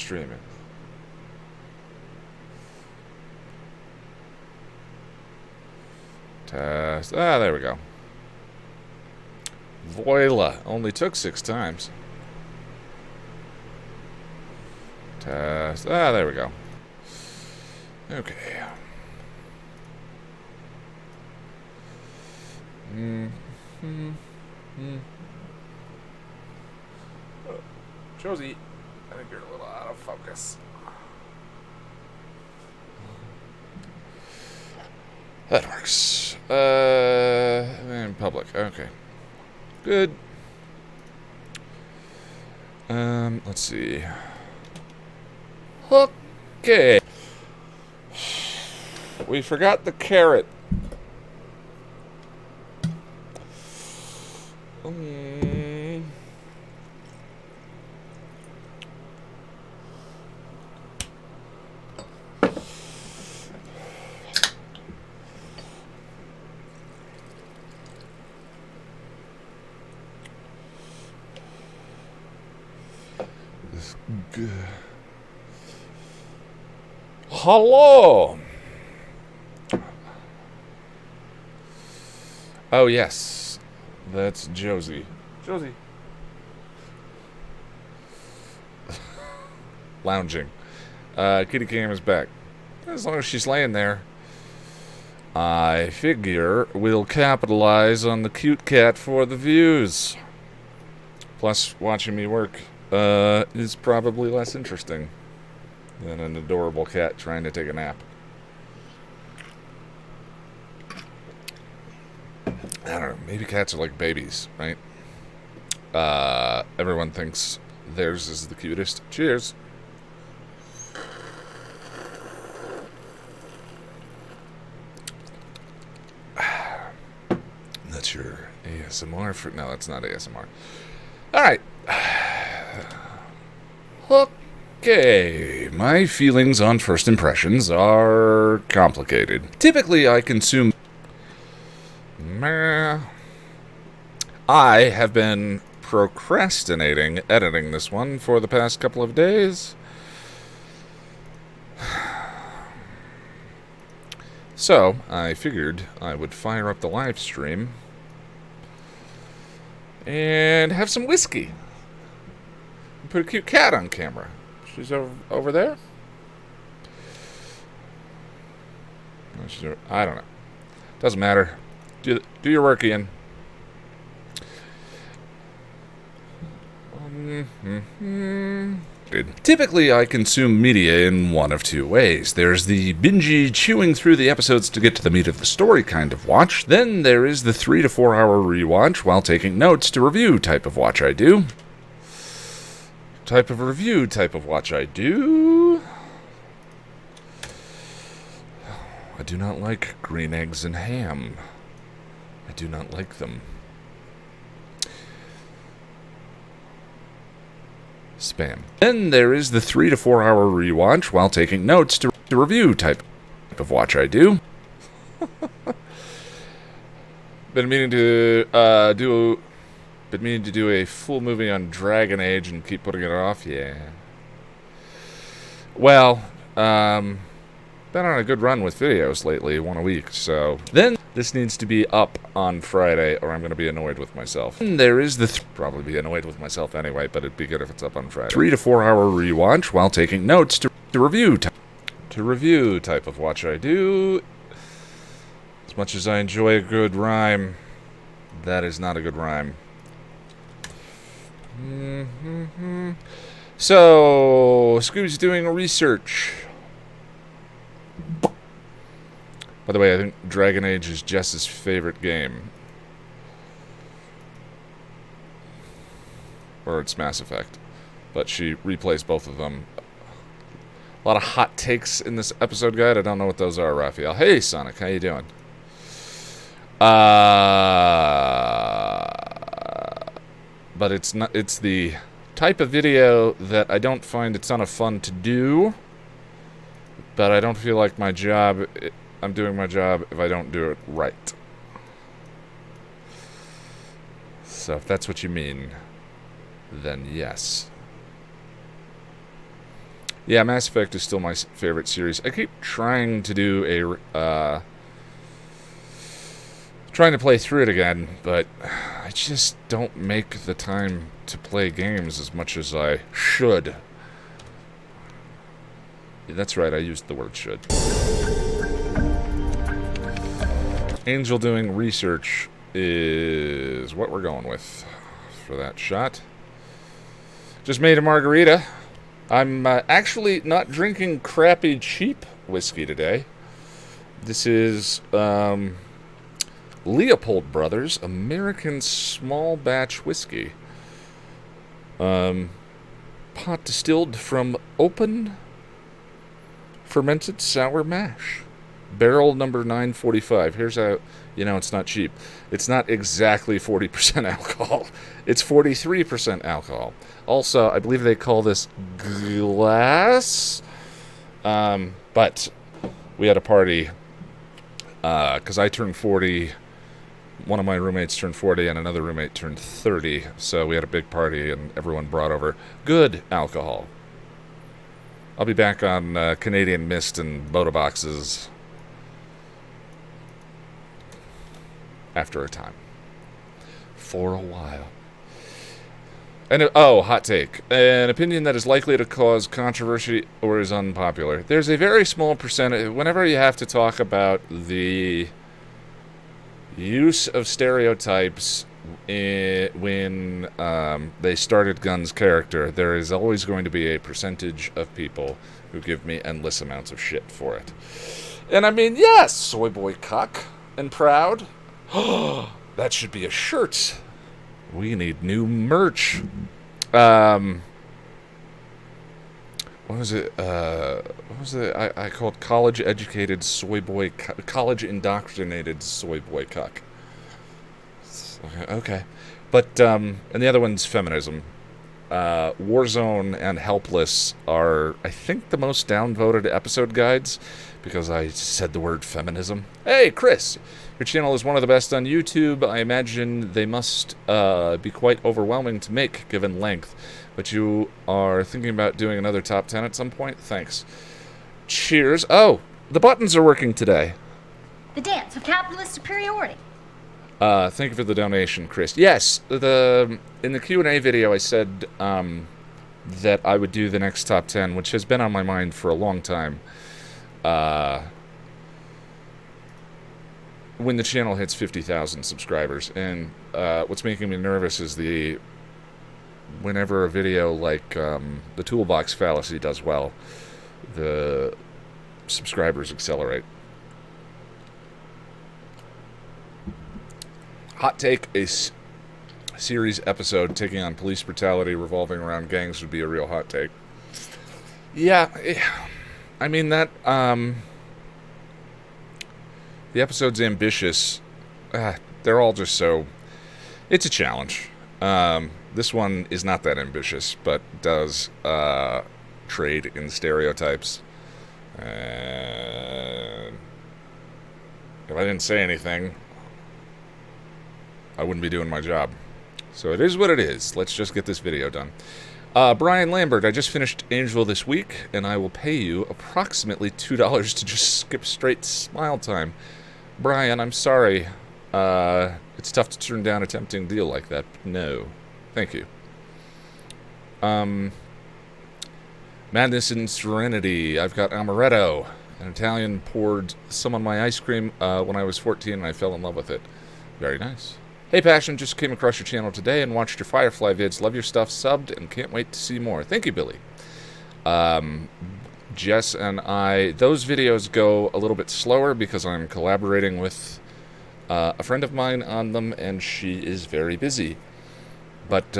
streaming. Test. Ah, there we go. Voila. Only took 6 times. Test. Ah, there we go. Okay. Josie, I think you're a little out of focus. That works. In public. Okay. Good. Let's see. Okay. We forgot the carrot. Hello. Oh yes, that's Josie. Josie. Lounging. Kitty Cam is back. As long as she's laying there, I figure we'll capitalize on the cute cat for the views. Plus, watching me work is probably less interesting than an adorable cat trying to take a nap. I don't know, maybe cats are like babies, right? Everyone thinks theirs is the cutest. Cheers. That's your ASMR for... No, that's not ASMR. Alright. Okay. My feelings on first impressions are complicated. Typically, I consume... I have been procrastinating editing this one for the past couple of days. So, I figured I would fire up the live stream and have some whiskey. And put a cute cat on camera. She's over there? No, I don't know. Doesn't matter. Do your work, Ian. Typically, I consume media in one of two ways. There's the bingey, chewing through the episodes to get to the meat of the story kind of watch. Then there is the 3 to 4 hour rewatch while taking notes to review type of watch I do. Type of review type of watch I do. I do not like green eggs and ham. I do not like them. Spam. Then there is the 3 to 4 hour rewatch while taking notes to review type of watch I do. Been meaning to do a full movie on Dragon Age and keep putting it off. Yeah. Well, been on a good run with videos lately, one a week, so... Then, this needs to be up on Friday, or I'm going to be annoyed with myself. And there is the... probably be annoyed with myself anyway, but it'd be good if it's up on Friday. 3 to 4 hour rewatch while taking notes to review type of watch I do. As much as I enjoy a good rhyme, that is not a good rhyme. So, Scooby's doing research. By the way, I think Dragon Age is Jess's favorite game. Or it's Mass Effect. But she replays both of them. A lot of hot takes in this episode guide. I don't know what those are, Raphael. Hey, Sonic, how you doing? But it's not. It's the type of video that I don't find a ton of fun to do. But I don't feel like my job... I'm doing my job if I don't do it right. So if that's what you mean, then yes. Yeah, Mass Effect is still my favorite series. I keep trying to do trying to play through it again, but I just don't make the time to play games as much as I should. That's right, I used the word should. Angel doing research is what we're going with for that shot. Just made a margarita. I'm actually not drinking crappy, cheap whiskey today. This is Leopold Brothers American Small Batch Whiskey. Pot distilled from open fermented sour mash. Barrel number 945. Here's how you know it's not cheap. It's not exactly 40% alcohol. It's 43% alcohol. Also, I believe they call this glass. But we had a party because I turned 40. One of my roommates turned 40 and another roommate turned 30. So we had a big party and everyone brought over good alcohol. I'll be back on Canadian Mist and Boda boxes after a time. For a while. And hot take. An opinion that is likely to cause controversy or is unpopular. There's a very small percentage. Whenever you have to talk about the use of stereotypes when they started Gunn's character, there is always going to be a percentage of people who give me endless amounts of shit for it. And I mean, yes, soy boy cuck and proud. That should be a shirt. We need new merch. What was it? I called college-educated soy boy, college-indoctrinated soy boy cuck. Okay. But, and the other one's feminism. Warzone and Helpless are, I think, the most downvoted episode guides because I said the word feminism. Hey, Chris! Your channel is one of the best on YouTube. I imagine they must be quite overwhelming to make, given length. But you are thinking about doing another top 10 at some point? Thanks. Cheers. Oh, the buttons are working today. The dance of capitalist superiority. Thank you for the donation, Chris. Yes, in the Q&A video I said that I would do the next top 10, which has been on my mind for a long time. When the channel hits 50,000 subscribers. And what's making me nervous is whenever a video like the toolbox fallacy does well, the subscribers accelerate. Hot take, a series episode taking on police brutality revolving around gangs would be a real hot take. Yeah, I mean that, the episode's ambitious. They're all just so... It's a challenge. This one is not that ambitious, but does trade in stereotypes. And if I didn't say anything, I wouldn't be doing my job. So it is what it is. Let's just get this video done. Brian Lambert, I just finished Angel this week, and I will pay you approximately $2 to just skip straight to Smile Time. Brian, I'm sorry. It's tough to turn down a tempting deal like that, but no. Thank you. Madness and Serenity. I've got Amaretto. An Italian poured some on my ice cream when I was 14, and I fell in love with it. Very nice. Hey, Passion, just came across your channel today and watched your Firefly vids. Love your stuff, subbed, and can't wait to see more. Thank you, Billy. Jess and I, those videos go a little bit slower because I'm collaborating with a friend of mine on them, and she is very busy. But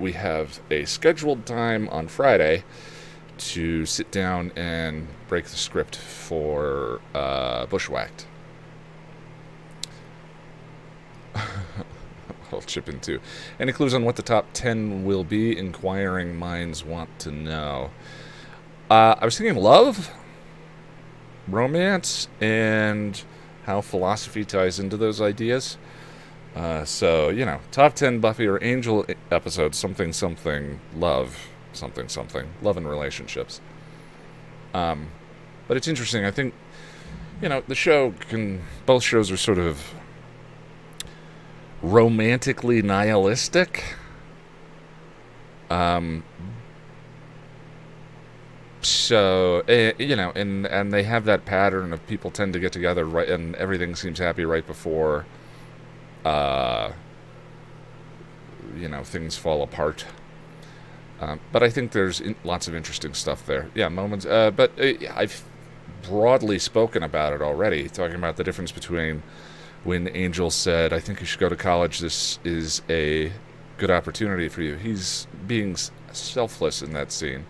we have a scheduled time on Friday to sit down and break the script for Bushwhacked. I'll chip in too. Any clues on what the top 10 will be? Inquiring minds want to know. I was thinking love, romance, and how philosophy ties into those ideas. So, you know, top 10 Buffy or Angel episodes, something, love. something something. Love and relationships. But it's interesting. I think, the show both shows are sort of romantically nihilistic. So, and they have that pattern of people tend to get together right, and everything seems happy right before, things fall apart. But I think there's lots of interesting stuff there. Yeah, moments. But I've broadly spoken about it already, talking about the difference between when Angel said, "I think you should go to college. This is a good opportunity for you." He's being selfless in that scene.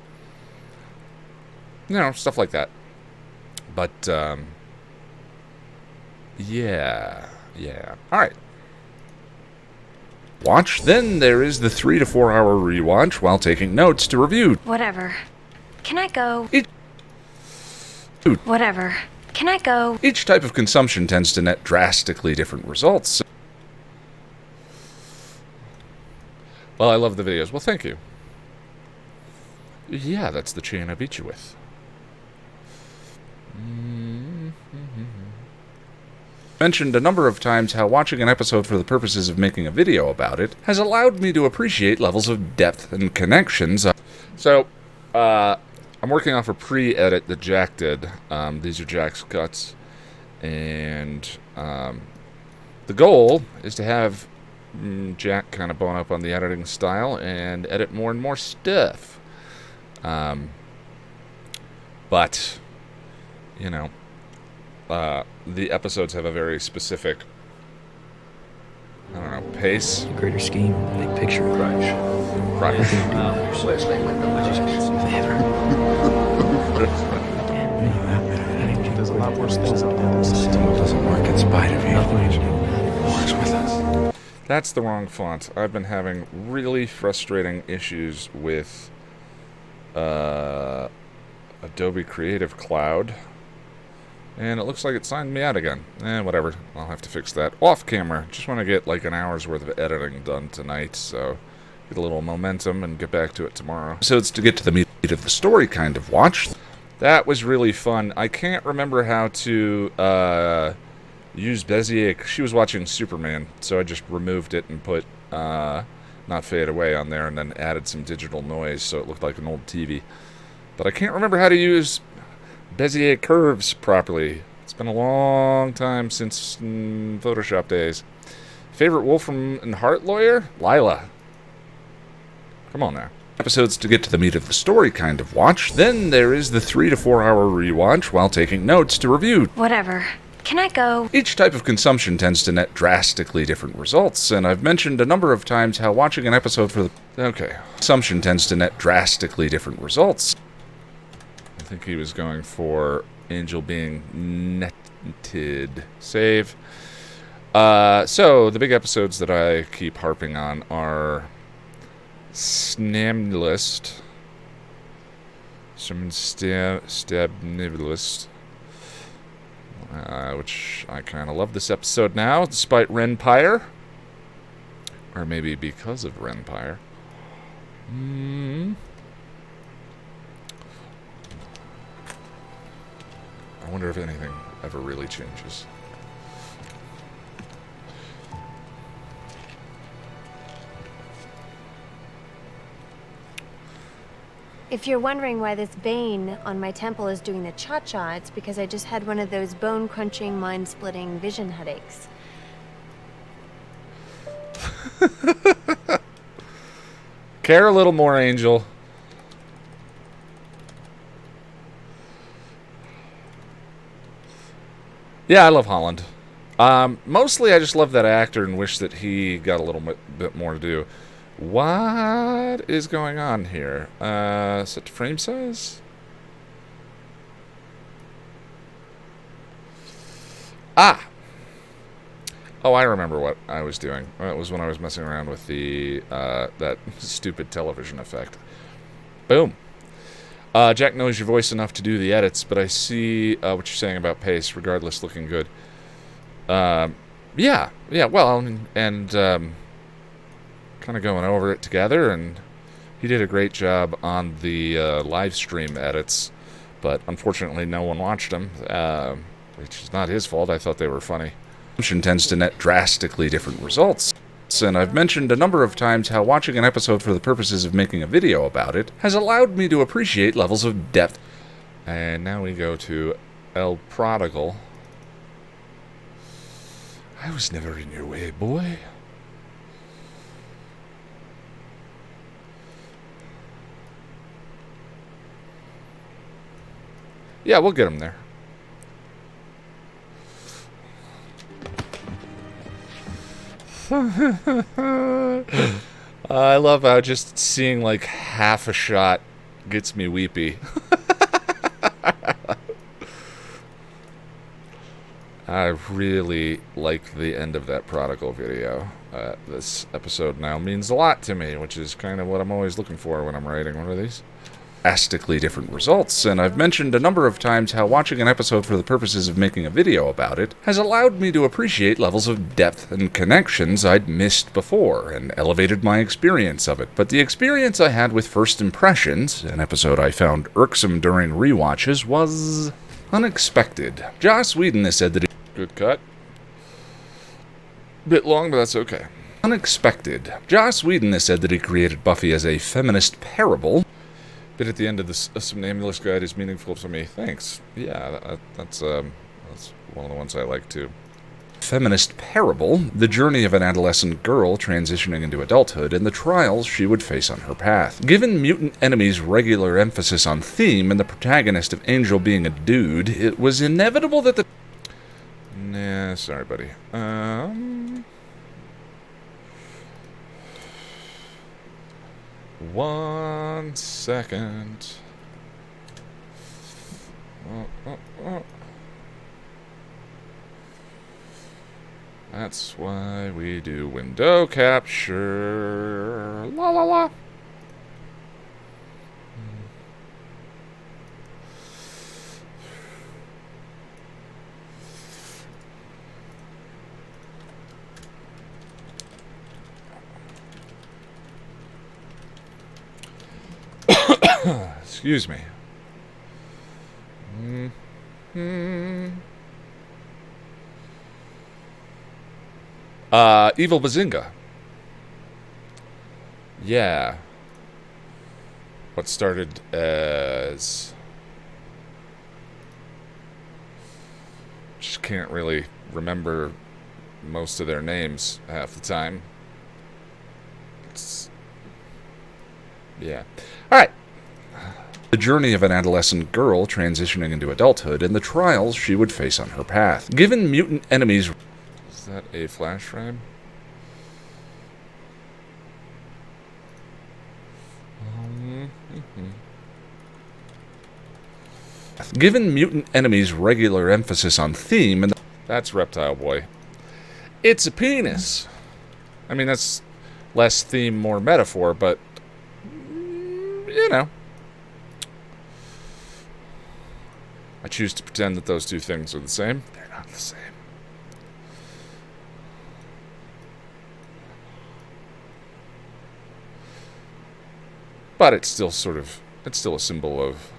Stuff like that. But, yeah. All right. Watch. Then there is the 3 to 4 hour rewatch while taking notes to review. Whatever. Can I go? Dude. Whatever. Can I go? Each type of consumption tends to net drastically different results. Well, I love the videos. Well, thank you. Yeah, that's the chain I beat you with. Mentioned a number of times how watching an episode for the purposes of making a video about it has allowed me to appreciate levels of depth and connections. So, I'm working off a pre-edit that Jack did. These are Jack's cuts. And the goal is to have Jack kind of bone up on the editing style and edit more and more stuff. But, the episodes have a very specific, pace. Greater scheme, big picture. Crunch. There's a lot worse things out there. Still doesn't work in spite of you. Works with us. That's the wrong font. I've been having really frustrating issues with Adobe Creative Cloud. And it looks like it signed me out again. Whatever. I'll have to fix that off camera. Just want to get like an hour's worth of editing done tonight, so get a little momentum and get back to it tomorrow. So it's to get to the meat of the story kind of watch. That was really fun. I can't remember how to use Bezier. She was watching Superman, so I just removed it and put not fade away on there and then added some digital noise so it looked like an old TV. But I can't remember how to use Bezier curves properly. It's been a long time since Photoshop days. Favorite Wolfram and Hart lawyer? Lila. Come on now. Episodes to get to the meat of the story kind of watch. Then there is the 3 to 4 hour rewatch while taking notes to review. Whatever. Can I go? Each type of consumption tends to net drastically different results, and I've mentioned a number of times how watching an episode for the... Okay. Consumption tends to net drastically different results. I think he was going for Angel being netted. Save. So, the big episodes that I keep harping on are Snamnilist, Stabnibulist, which I kind of love this episode now, despite Renpire. Or maybe because of Renpire. I wonder if anything ever really changes. If you're wondering why this vein on my temple is doing the cha-cha, it's because I just had one of those bone-crunching, mind-splitting vision headaches. Care a little more, Angel. Yeah, I love Holland. Mostly I just love that actor and wish that he got a little bit more to do. What is going on here? Set to frame size? Ah! Oh, I remember what I was doing. It was when I was messing around with the that stupid television effect. Boom. Jack knows your voice enough to do the edits, but I see what you're saying about pace. Regardless, looking good. Yeah. Well, and kind of going over it together and He did a great job on the live stream edits, but unfortunately no one watched them, which is not his fault. I thought they were funny. Tends to net drastically different results. And I've mentioned a number of times how watching an episode for the purposes of making a video about it has allowed me to appreciate levels of depth. And now we go to El Prodigal. I was never in your way, boy. Yeah, we'll get him there. I love how just seeing like half a shot gets me weepy. I really like the end of that Prodigal video. This episode now means a lot to me, which is kind of what I'm always looking for when I'm writing one of these. Drastically different results, and I've mentioned a number of times how watching an episode for the purposes of making a video about it has allowed me to appreciate levels of depth and connections I'd missed before, and elevated my experience of it. But the experience I had with First Impressions, an episode I found irksome during rewatches, was unexpected. Joss Whedon has said that he... Good cut. Bit long, but that's okay. Unexpected. Joss Whedon has said that he created Buffy as a feminist parable. Bit at the end of this Somnambulist Guide is meaningful to me. Thanks. Yeah, that's one of the ones I like too. Feminist parable, the journey of an adolescent girl transitioning into adulthood and the trials she would face on her path. Given Mutant Enemy's regular emphasis on theme and the protagonist of Angel being a dude, it was inevitable that the... Nah, sorry, buddy. 1 second. That's why we do window capture. La la la. Excuse me. Evil Bazinga. Yeah. What started as... Just can't really remember most of their names half the time. Yeah. Alright. The journey of an adolescent girl transitioning into adulthood and the trials she would face on her path. Given Mutant Enemy's... Is that a flash frame? Given Mutant Enemy's regular emphasis on theme and... That's Reptile Boy. It's a penis. I mean, that's less theme, more metaphor, but... You know. I choose to pretend that those two things are the same. They're not the same. But it's still sort of... It's still a symbol of...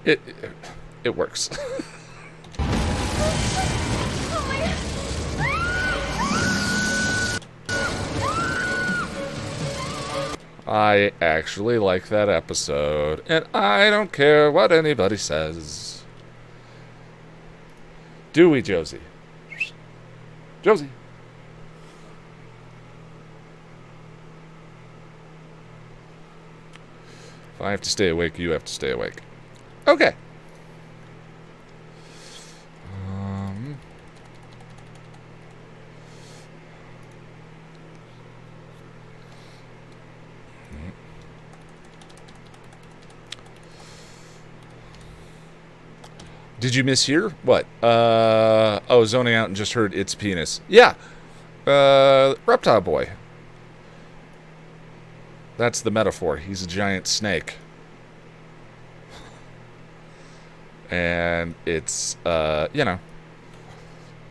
It works. I actually like that episode, and I don't care what anybody says. Do we, Josie? Josie. If I have to stay awake, you have to stay awake. Okay. Did you mishear? What? Oh, zoning out and just heard it's penis. Yeah. Reptile Boy. That's the metaphor. He's a giant snake. And it's, you know,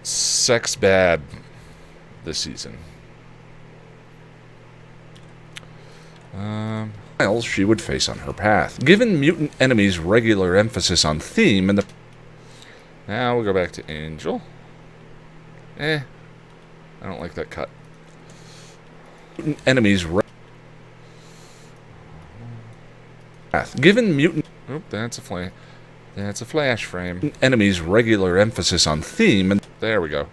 sex bad. this season. She would face on her path. Given mutant enemies' regular emphasis on theme and the... Now we'll go back to Angel. I don't like that cut. Mutant enemies... Given mutant... Oop, that's a flame. That's a flash frame. Enemies' regular emphasis on theme and... There we go.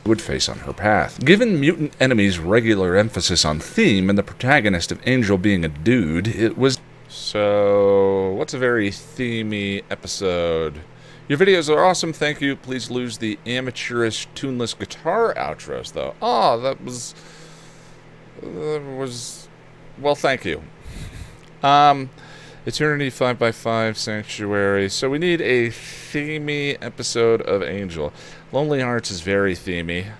Would face on her path. Given mutant enemies' regular emphasis on theme and the protagonist of Angel being a dude, it was... So, what's a very themey episode? Your videos are awesome, thank you. Please lose the amateurish, tuneless guitar outros, though. Oh, that was... Well, thank you. Eternity 5x5 Sanctuary. So we need a themey episode of Angel. Lonely Hearts is very themey.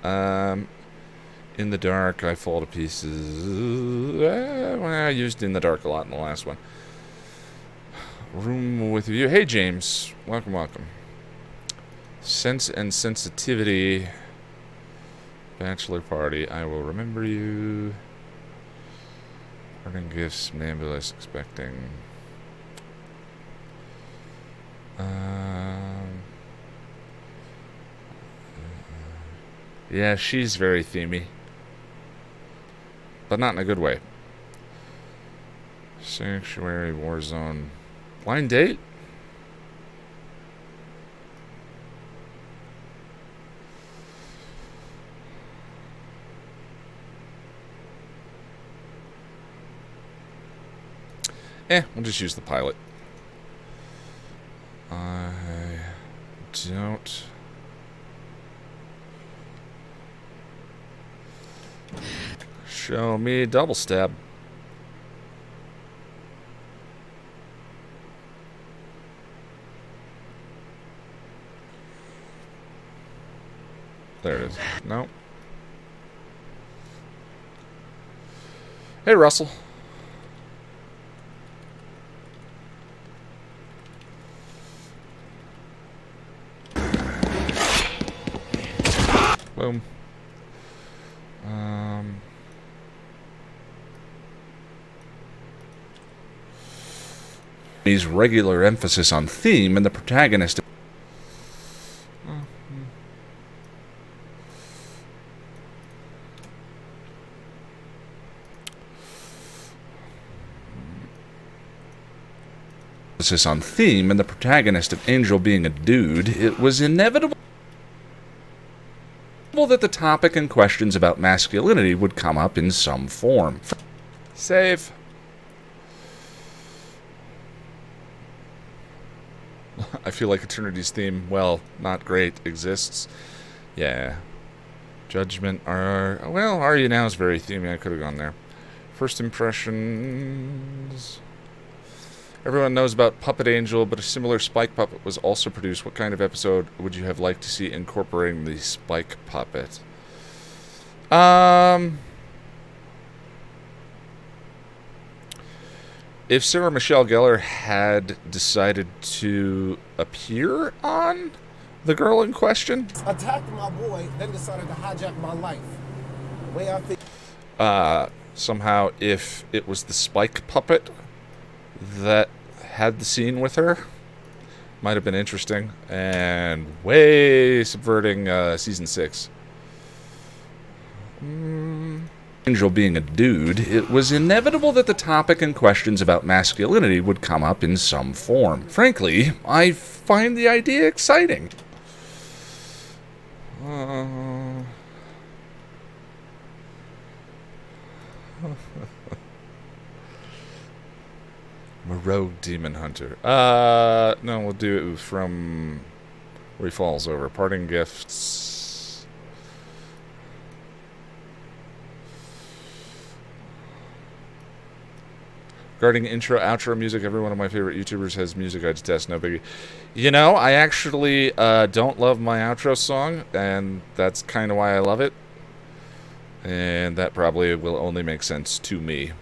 In the Dark, I Fall to Pieces. I used In the Dark a lot in the last one. Room with You. Hey, James. Welcome, welcome. Sense and Sensitivity. Bachelor Party. I Will Remember You. Parting Gifts. Nebulous Expecting. Yeah, she's very themey. But not in a good way. Sanctuary, Warzone. Blind Date? We'll just use the pilot. I don't... Show me double stab. There it is. No. Hey, Russell. Boom. His regular emphasis on theme and the protagonist. Emphasis on theme and the protagonist of Angel being a dude, it was inevitable that the topic and questions about masculinity would come up in some form. Save. I feel like Eternity's theme, well, not great, exists. Yeah. Judgment are... Well, Are You Now is very themey. I could have gone there. First impressions... Everyone knows about Puppet Angel, but a similar Spike Puppet was also produced. What kind of episode would you have liked to see incorporating the Spike Puppet? If Sarah Michelle Gellar had decided to appear on the girl in question, attacked my boy, then decided to hijack my life. The way I think. Somehow, if it was the Spike Puppet that had the scene with her, might have been interesting and way subverting season 6. Angel being a dude, it was inevitable that the topic and questions about masculinity would come up in some form. Frankly, I find the idea exciting. I'm a rogue demon hunter. No, we'll do it from where he falls over. Parting Gifts. Regarding intro, outro music, every one of my favorite YouTubers has music I detest, no biggie. You know, I actually don't love my outro song, and that's kind of why I love it. And that probably will only make sense to me.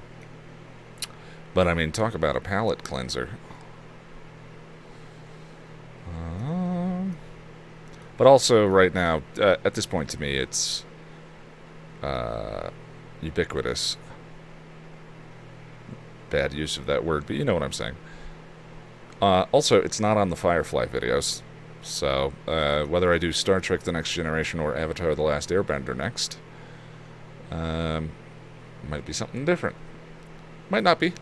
But, I mean, talk about a palate cleanser. But also, right now, at this point to me, it's ubiquitous. Bad use of that word, but you know what I'm saying. Also, it's not on the Firefly videos. So, whether I do Star Trek The Next Generation or Avatar The Last Airbender next, might be something different. Might not be.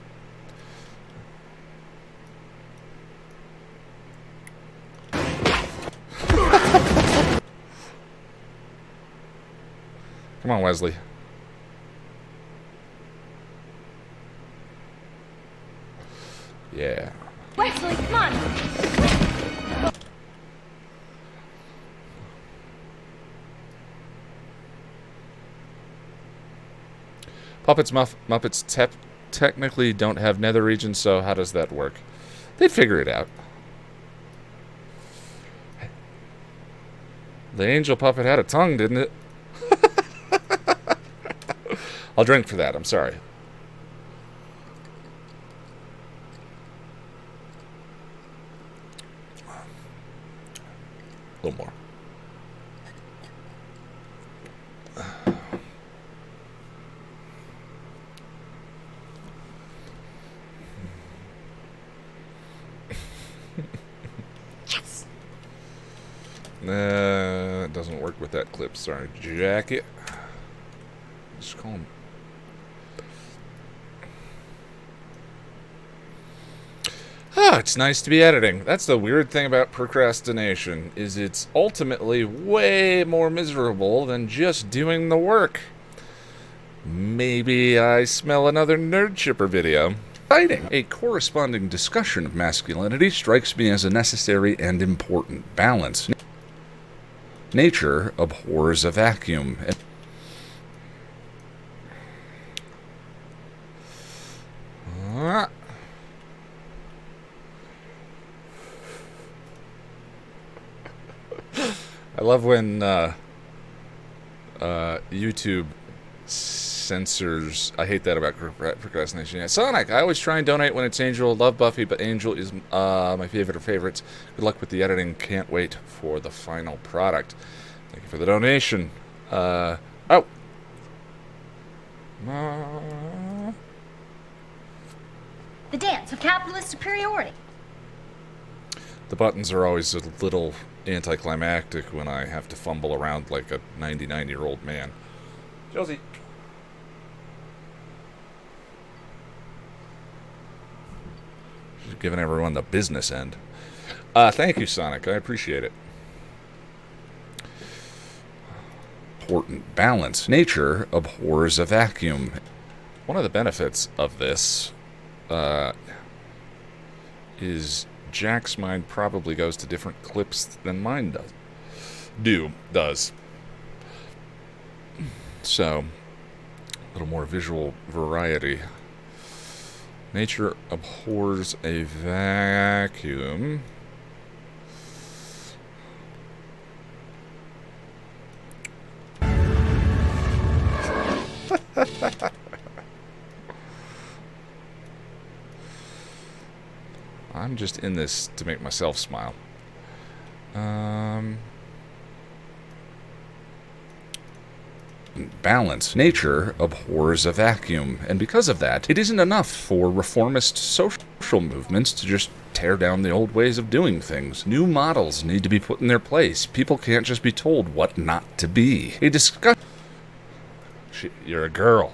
Come on, Wesley. Yeah. Wesley, come on! Muppets technically don't have nether regions, so how does that work? They'd figure it out. The angel puppet had a tongue, didn't it? I'll drink for that, I'm sorry. A little more. Yes! It doesn't work with that clip. Sorry, jacket. Just call him. Ah, it's nice to be editing. That's the weird thing about procrastination, is it's ultimately way more miserable than just doing the work. Maybe I smell another Nerd Chipper video. Exciting. A corresponding discussion of masculinity strikes me as a necessary and important balance. Nature abhors a vacuum. I love when YouTube censors. I hate that about procrastination. Yeah. Sonic, I always try and donate when it's Angel. Love Buffy, but Angel is my favorite of favorites. Good luck with the editing. Can't wait for the final product. Thank you for the donation. Oh. The dance of capitalist superiority. The buttons are always a little anticlimactic when I have to fumble around like a 99-year-old man. Josie. She's giving everyone the business end. Thank you, Sonic. I appreciate it. Important balance. Nature abhors a vacuum. One of the benefits of this is Jack's mind probably goes to different clips than mine does. So, a little more visual variety. Nature abhors a vacuum. I'm just in this to make myself smile. Balance. Nature abhors a vacuum, and because of that, it isn't enough for reformist social movements to just tear down the old ways of doing things. New models need to be put in their place. People can't just be told what not to be. A discussion. You're a girl.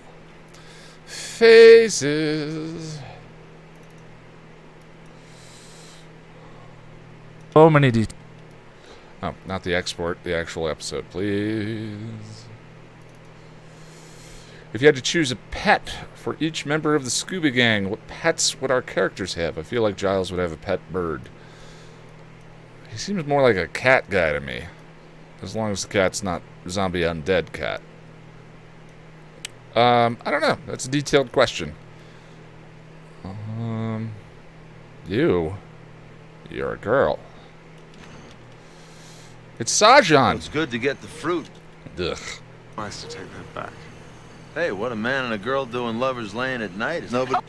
Faces. So many details. Oh, not the export, the actual episode, please. If you had to choose a pet for each member of the Scooby Gang, what pets would our characters have? I feel like Giles would have a pet bird. He seems more like a cat guy to me. As long as the cat's not zombie undead cat. I don't know. That's a detailed question. You're a girl. It's Sajan. It's good to get the fruit. Ugh. Nice to take that back. Hey, what a man and a girl doing lovers lane at night is nobody.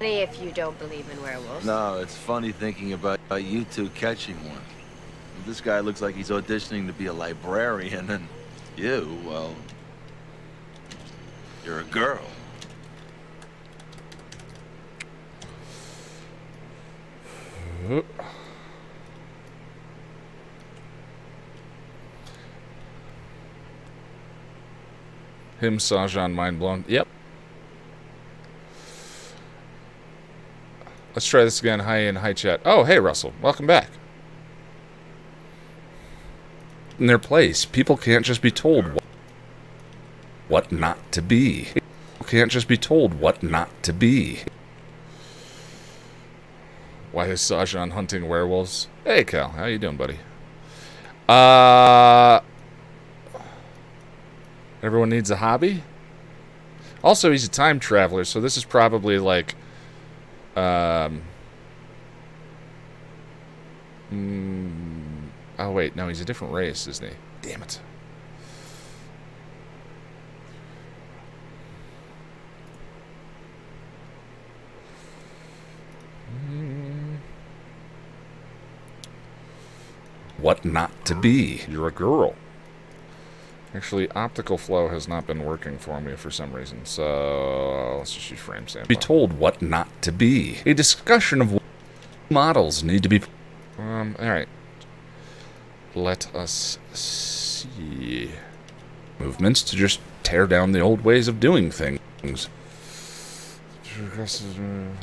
If you don't believe in werewolves. No, it's funny thinking about you two catching one. This guy looks like he's auditioning to be a librarian, and you, well, you're a girl. Him, Sajan, mind blown. Yep. Let's try this again. Hi in hi chat. Oh, hey Russell, welcome back. In their place, people can't just be told what not to be. People can't just be told what not to be. Why is Sajan hunting werewolves? Hey Cal, how you doing, buddy? Everyone needs a hobby. Also, he's a time traveler, so this is probably like, oh wait, no, he's a different race, isn't he? Damn it. What not to be. You're a girl. Actually, optical flow has not been working for me for some reason, so let's just use frame sample. Be told what not to be. A discussion of what models need to be. Alright. Let us see. Movements to just tear down the old ways of doing things.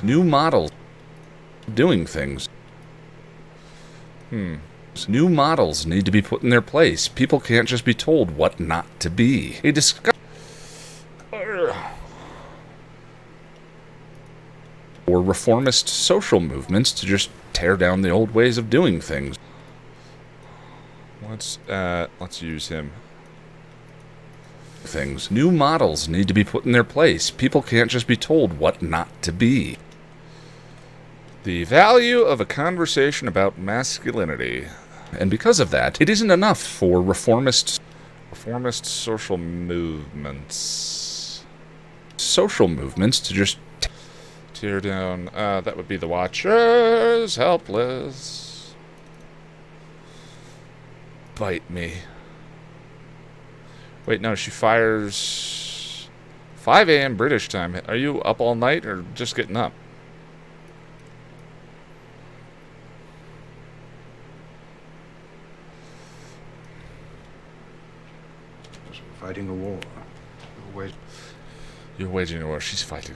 New models. Doing things. New models need to be put in their place. People can't just be told what not to be. A discussion. Or reformist social movements to just tear down the old ways of doing things. Let's use him. Things. New models need to be put in their place. People can't just be told what not to be. The value of a conversation about masculinity. And because of that, it isn't enough for reformist social movements. Social movements to just tear down. That would be the Watchers. Helpless. Bite me. Wait, no, she fires 5 a.m. British time. Are you up all night or just getting up? Fighting a war. You're waging a war. She's fighting.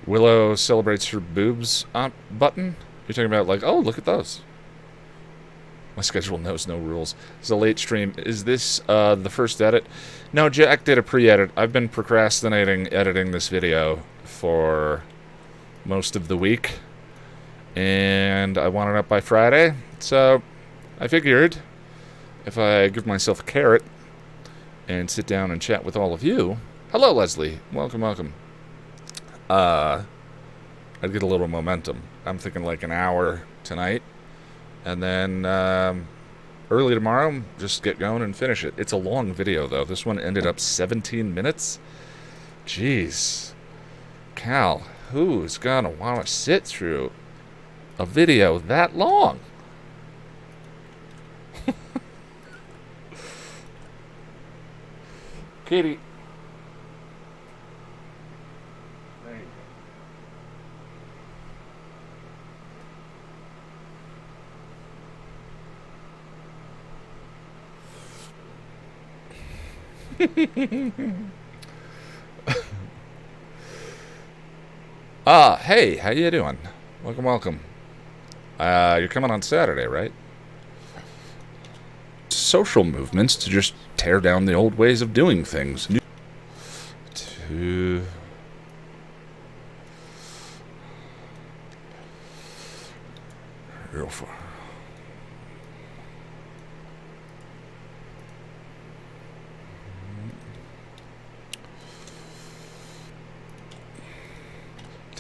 Willow celebrates her boobs button. You're talking about like, oh, look at those. My schedule knows no rules. It's a late stream. Is this the first edit? No, Jack did a pre-edit. I've been procrastinating editing this video for most of the week. And I want it up by Friday. So I figured if I give myself a carrot and sit down and chat with all of you. Hello, Leslie. Welcome, welcome. I'd get a little momentum. I'm thinking like an hour tonight. And then early tomorrow, just get going and finish it. It's a long video, though. This one ended up 17 minutes. Jeez. Cal, who's gonna want to sit through a video that long? Katie. Hey, how you doing? Welcome, welcome. You're coming on Saturday, right? Social movements to just tear down the old ways of doing things. To real far.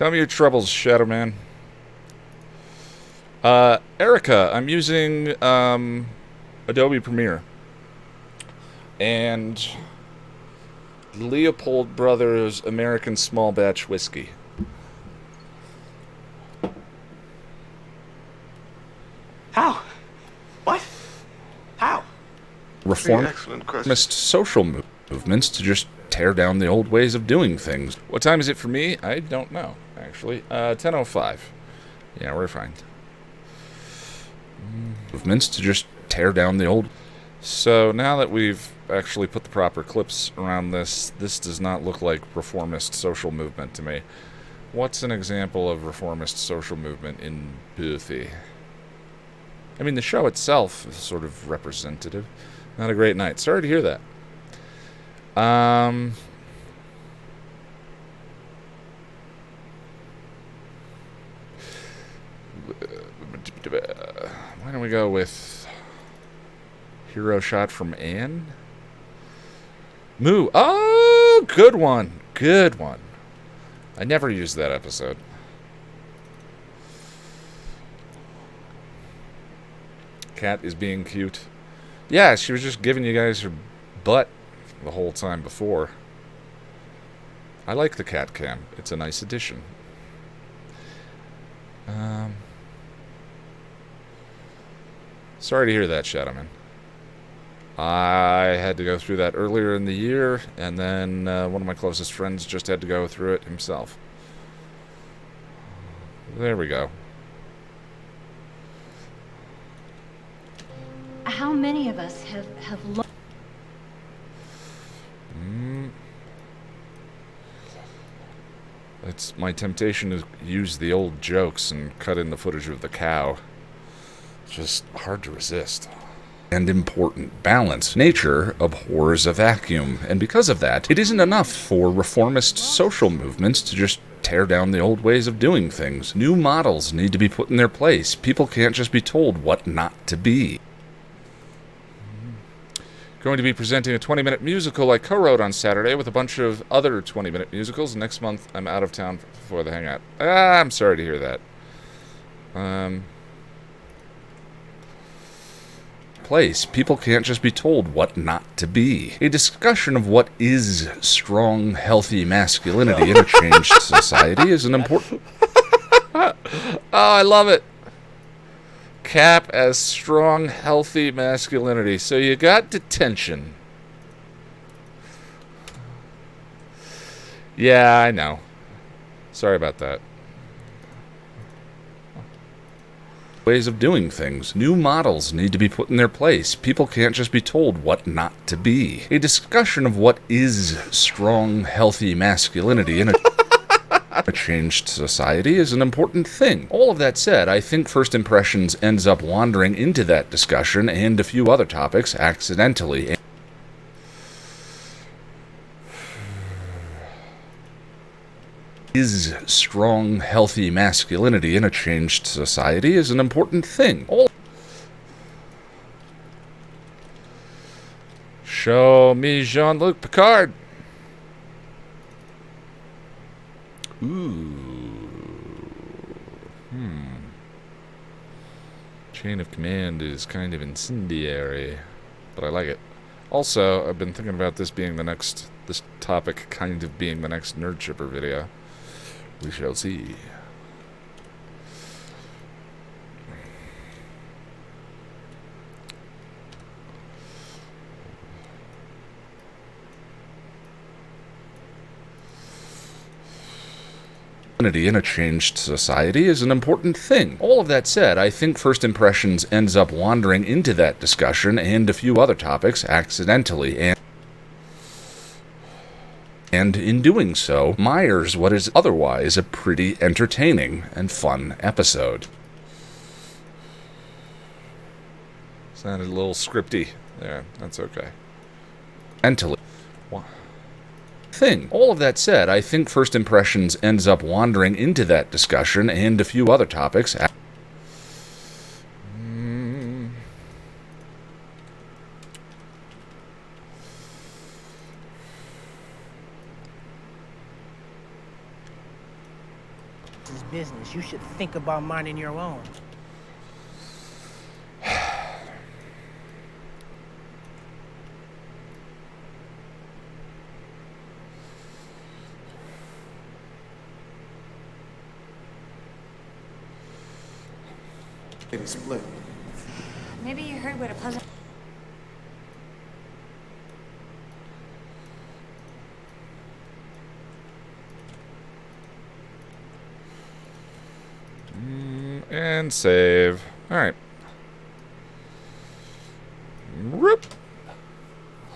Tell me your troubles, Shadow Man. Erica, I'm using Adobe Premiere. And Leopold Brothers American Small Batch Whiskey. How? What? How? Reformist social movements to just tear down the old ways of doing things. What time is it for me? I don't know, actually. 10:05. Yeah, we're fine. Movements to just tear down the old... So now that we've actually put the proper clips around this, this does not look like reformist social movement to me. What's an example of reformist social movement in Buffy? I mean, the show itself is sort of representative. Not a great night. Sorry to hear that. Why don't we go with Hero Shot from Anne? Moo. Oh, good one. Good one. I never used that episode. Cat is being cute. Yeah, she was just giving you guys her butt the whole time before. I like the cat cam. It's a nice addition. Sorry to hear that, Shadowman. I had to go through that earlier in the year, and then one of my closest friends just had to go through it himself. There we go. How many of us have It's my temptation to use the old jokes and cut in the footage of the cow. Just hard to resist. And important balance. Nature abhors a vacuum, and because of that, it isn't enough for reformist social movements to just tear down the old ways of doing things. New models need to be put in their place. People can't just be told what not to be. Going to be presenting a 20-minute musical I co-wrote on Saturday with a bunch of other 20-minute musicals. Next month, I'm out of town for the hangout. I'm sorry to hear that. Place. People can't just be told what not to be. A discussion of what is strong, healthy masculinity in a changed society is an important... Oh, I love it. Cap as strong, healthy masculinity. So you got detention. Yeah, I know. Sorry about that. Ways of doing things. New models need to be put in their place. People can't just be told what not to be. A discussion of what is strong, healthy masculinity in a changed society is an important thing. All of that said, I think First Impressions ends up wandering into that discussion and a few other topics accidentally. Is strong, healthy masculinity in a changed society is an important thing. Show me Jean-Luc Picard. Ooh. Chain of command is kind of incendiary, but I like it. Also, I've been thinking about this topic kind of being the next Nerd Chipper video. We shall see. In a changed society is an important thing. All of that said, I think First Impressions ends up wandering into that discussion and a few other topics accidentally, and in doing so, mires what is otherwise a pretty entertaining and fun episode. Sounded a little scripty there. That's okay. Mentally. Thing. All of that said, I think First Impressions ends up wandering into that discussion and a few other topics. business. You should think about minding your own. Getting split. Maybe you heard what a puzzle. And save. Alright. Rip.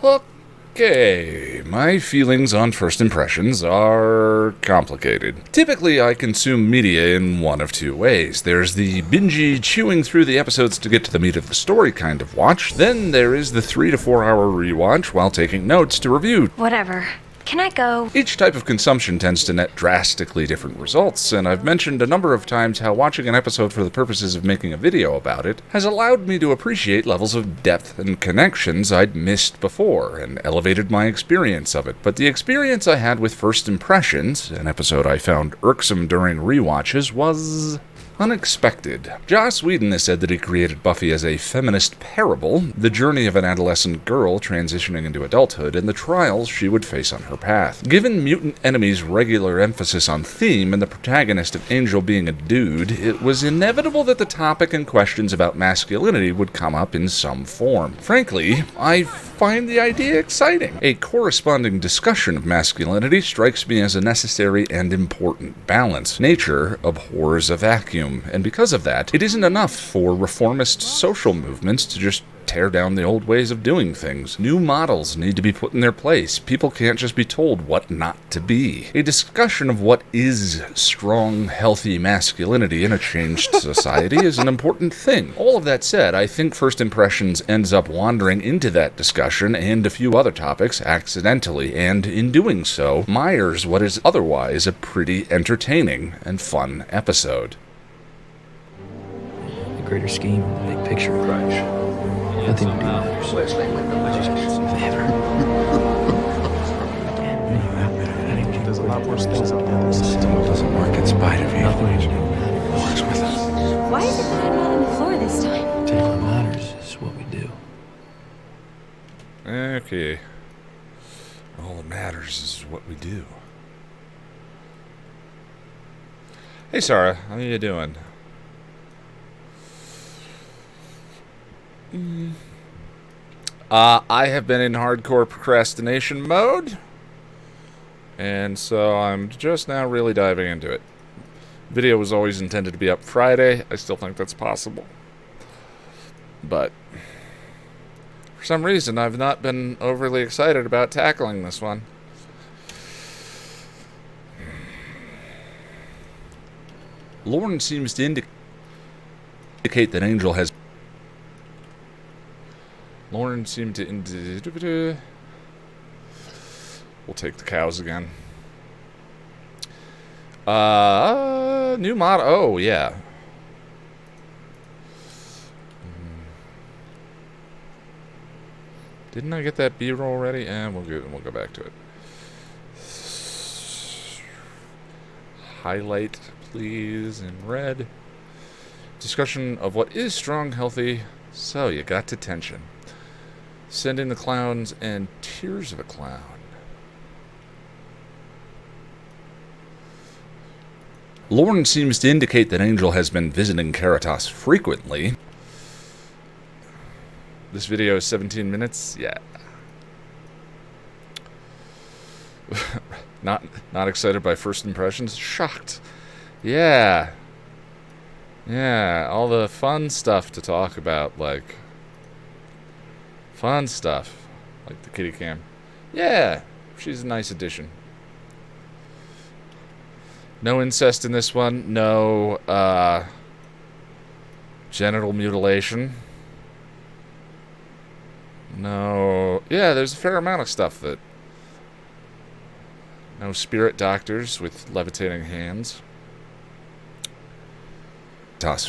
Okay. My feelings on first impressions are complicated. Typically, I consume media in one of two ways. There's the bingy, chewing through the episodes to get to the meat of the story kind of watch. Then there is the 3 to 4 hour rewatch while taking notes to review. Whatever. Can I go? Each type of consumption tends to net drastically different results, and I've mentioned a number of times how watching an episode for the purposes of making a video about it has allowed me to appreciate levels of depth and connections I'd missed before, and elevated my experience of it. But the experience I had with First Impressions, an episode I found irksome during rewatches, was unexpected. Joss Whedon has said that he created Buffy as a feminist parable, the journey of an adolescent girl transitioning into adulthood and the trials she would face on her path. Given Mutant Enemy's regular emphasis on theme and the protagonist of Angel being a dude, it was inevitable that the topic and questions about masculinity would come up in some form. Frankly, I find the idea exciting. A corresponding discussion of masculinity strikes me as a necessary and important balance. Nature abhors a vacuum. And because of that, it isn't enough for reformist social movements to just tear down the old ways of doing things. New models need to be put in their place. People can't just be told what not to be. A discussion of what is strong, healthy masculinity in a changed society is an important thing. All of that said, I think First Impressions ends up wandering into that discussion and a few other topics accidentally, and in doing so, mires what is otherwise a pretty entertaining and fun episode. The greater scheme, the big picture. Nothing to do with There's a lot worse things out there. System doesn't work in spite of you. Nothing to do. Works with us. Why is it that I'm not on the floor this time? Take what matters is what we do. Okay. All that matters is what we do. Hey, Sarah. How you doing? I have been in hardcore procrastination mode, and so I'm just now really diving into it. Video was always intended to be up Friday. I still think that's possible, but for some reason I've not been overly excited about tackling this one. Lauren seems to indicate that Angel has... Lauren seemed to... We'll take the cows again. New model. Oh, yeah. Didn't I get that B-roll already? And we'll go back to it. Highlight, please, in red. Discussion of what is strong, healthy. So you got detention. Sending the clowns and Tears of a Clown. Lauren seems to indicate that Angel has been visiting Caritas frequently. This video is 17 minutes. Yeah. Not excited by First Impressions. Shocked. Yeah. Yeah, all the fun stuff to talk about, like fun stuff, like the kitty cam. Yeah, she's a nice addition. No incest in this one. No genital mutilation. No. Yeah, there's a fair amount of stuff that... No spirit doctors with levitating hands.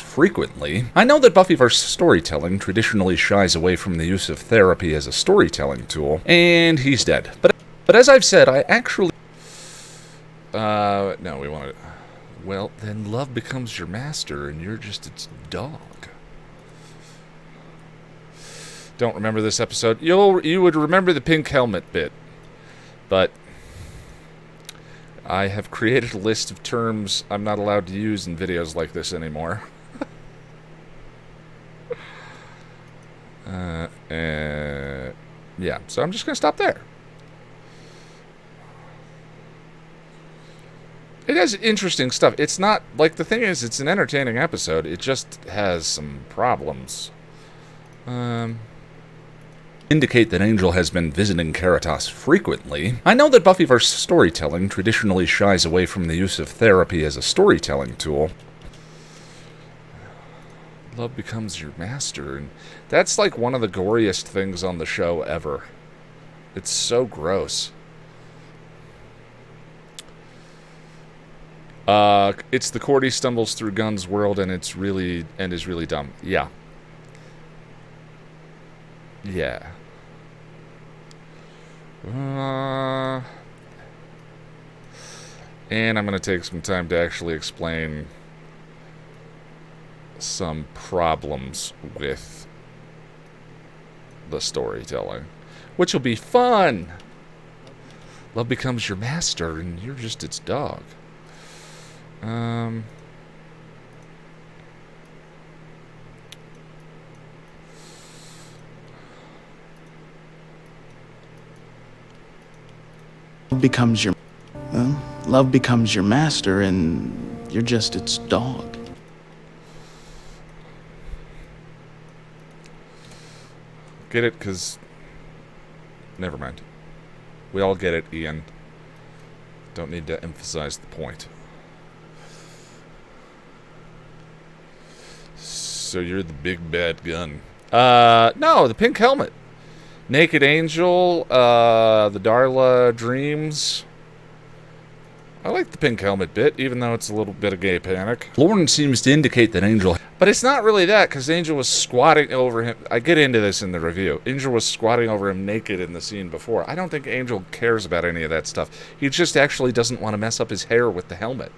Frequently. I know that Buffyverse storytelling traditionally shies away from the use of therapy as a storytelling tool, and he's dead. But as I've said, I actually... no, we want to well, then love becomes your master and you're just its dog. Don't remember this episode. You would remember the pink helmet bit, but I have created a list of terms I'm not allowed to use in videos like this anymore. Yeah, so I'm just going to stop there. It has interesting stuff. It's not, like, the thing is, it's an entertaining episode. It just has some problems. Indicate that Angel has been visiting Caritas frequently. I know that Buffyverse storytelling traditionally shies away from the use of therapy as a storytelling tool. Love becomes your master, and that's like one of the goriest things on the show ever. It's so gross. It's the Cordy stumbles through Gunn's world and is really dumb. Yeah. Yeah. And I'm going to take some time to actually explain some problems with the storytelling, which will be fun. Love becomes your master and you're just its dog. Becomes your love becomes your master and you're just its dog. Get it? Because never mind. We all get it, Ian. Don't need to emphasize the point. So you're the big bad gun. No, the pink helmet. Naked Angel, the Darla Dreams. I like the pink helmet bit, even though it's a little bit of gay panic. Lauren seems to indicate that Angel... But it's not really that, because Angel was squatting over him. I get into this in the review. Angel was squatting over him naked in the scene before. I don't think Angel cares about any of that stuff. He just actually doesn't want to mess up his hair with the helmet.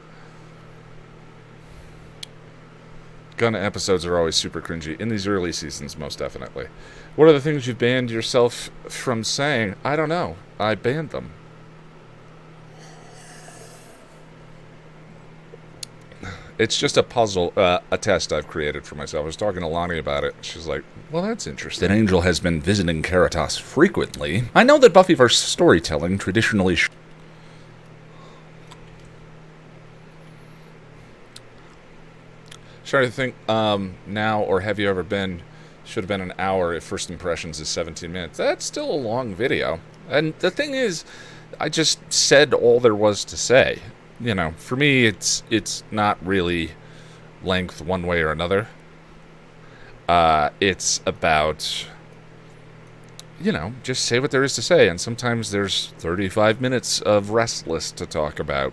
Gunn episodes are always super cringy. In these early seasons, most definitely. What are the things you've banned yourself from saying? I don't know. I banned them. It's just a puzzle, a test I've created for myself. I was talking to Lonnie about it. She's like, well, that's interesting. That Angel has been visiting Caritas frequently. I know that Buffyverse storytelling traditionally... Trying to think, now or have you ever been, should have been an hour if first impressions is 17 minutes. That's still a long video. And the thing is, I just said all there was to say. You know, for me, it's not really length one way or another. It's about, you know, just say what there is to say. And sometimes there's 35 minutes of Restless to talk about.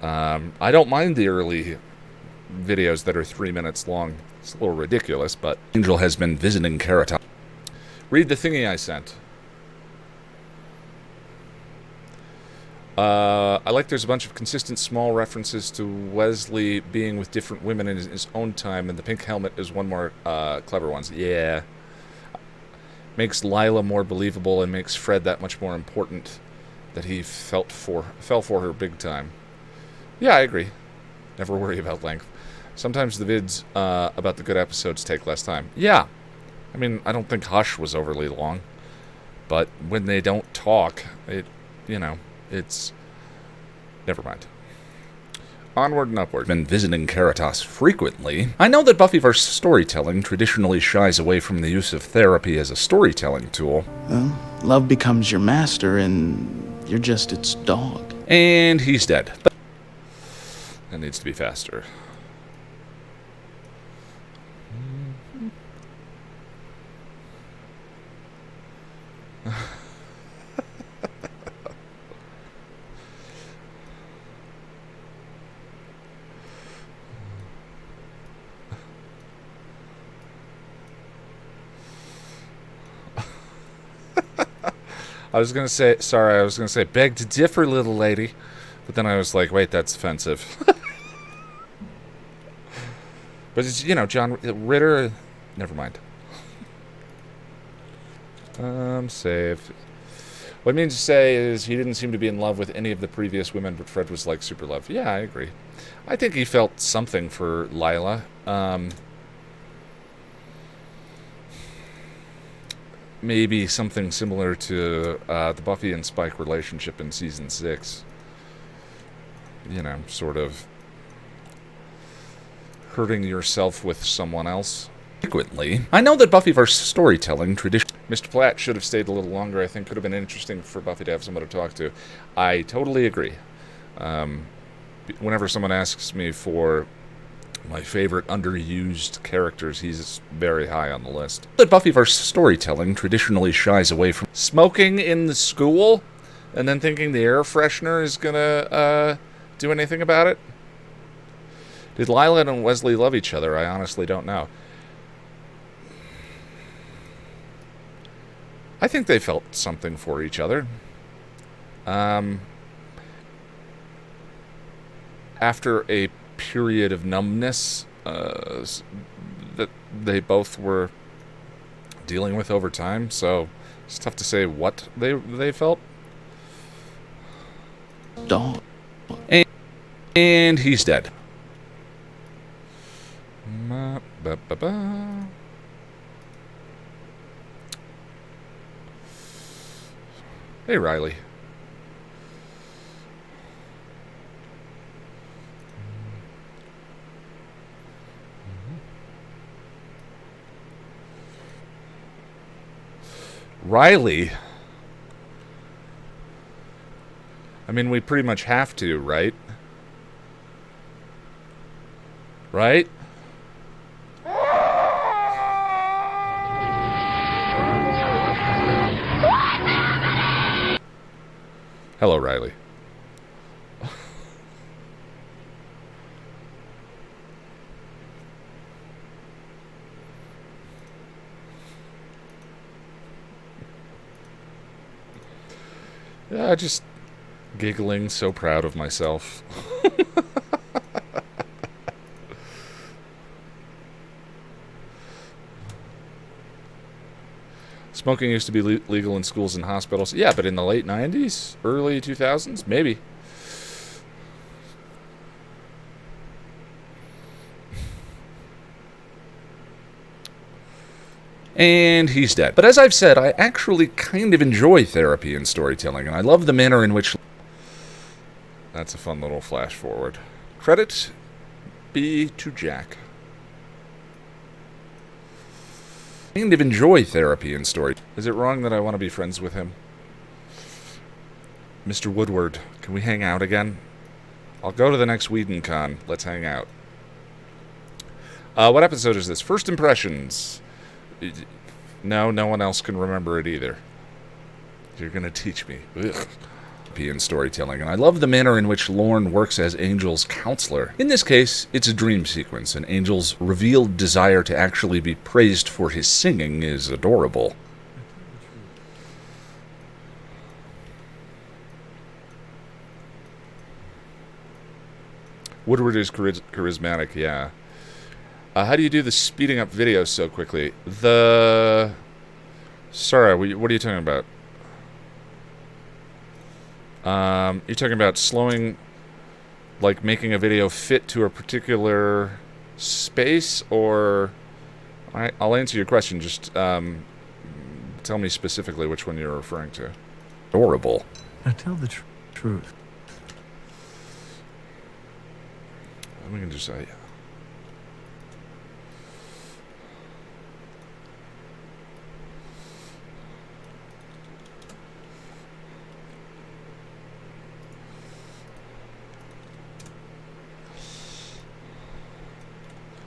I don't mind the early videos that are 3 minutes long. It's a little ridiculous, but... Angel has been visiting Caritas. Read the thingy I sent. I like there's a bunch of consistent small references to Wesley being with different women in his own time, and the pink helmet is one more clever one. Yeah. Makes Lila more believable and makes Fred that much more important that he fell for her big time. Yeah, I agree. Never worry about length. Sometimes the vids about the good episodes take less time. Yeah. I mean, I don't think Hush was overly long. But when they don't talk, it's... Never mind. Onward and upward. Been visiting Caritas frequently. I know that Buffyverse storytelling traditionally shies away from the use of therapy as a storytelling tool. Well, love becomes your master and you're just its dog. And he's dead. That needs to be faster. I was going to say, beg to differ, little lady. But then I was like, wait, that's offensive. But it's, you know, John Ritter... Never mind. Save. What I mean to say is he didn't seem to be in love with any of the previous women, but Fred was like super love. Yeah, I agree. I think he felt something for Lila. Maybe something similar to the Buffy and Spike relationship in season 6. You know, sort of hurting yourself with someone else. Frequently. I know that Buffy vs. storytelling tradition. Mr. Platt should have stayed a little longer. I think could have been interesting for Buffy to have someone to talk to. I totally agree. Whenever someone asks me for my favorite underused characters, he's very high on the list. That Buffy vs. storytelling traditionally shies away from smoking in the school and then thinking the air freshener is gonna do anything about it. Did Lila and Wesley love each other? I honestly don't know. I think they felt something for each other. After a period of numbness that they both were dealing with over time, so it's tough to say what they felt. Dog. And he's dead. Hey, Riley. Riley? I mean, we pretty much have to, right? Right? Hello, Riley. Yeah, just giggling, so proud of myself. Smoking used to be legal in schools and hospitals. Yeah, but in the late 90s? Early 2000s? Maybe. And he's dead. But as I've said, I actually kind of enjoy therapy and storytelling, and I love the manner in which... That's a fun little flash forward. Credit be to Jack. Kind of enjoy therapy and story. Is it wrong that I want to be friends with him? Mr. Woodward, can we hang out again? I'll go to the next Whedon Con. Let's hang out. What episode is this? First Impressions. No, no one else can remember it either. You're gonna teach me. Ugh. And storytelling, and I love the manner in which Lorne works as Angel's counselor. In this case, it's a dream sequence, and Angel's revealed desire to actually be praised for his singing is adorable. Woodward is charismatic, yeah. How do you do the speeding up video so quickly? Sorry, what are you talking about? You're talking about slowing, like making a video fit to a particular space, or... Alright, I'll answer your question, just tell me specifically which one you're referring to. Adorable. Now tell the truth. We can just say...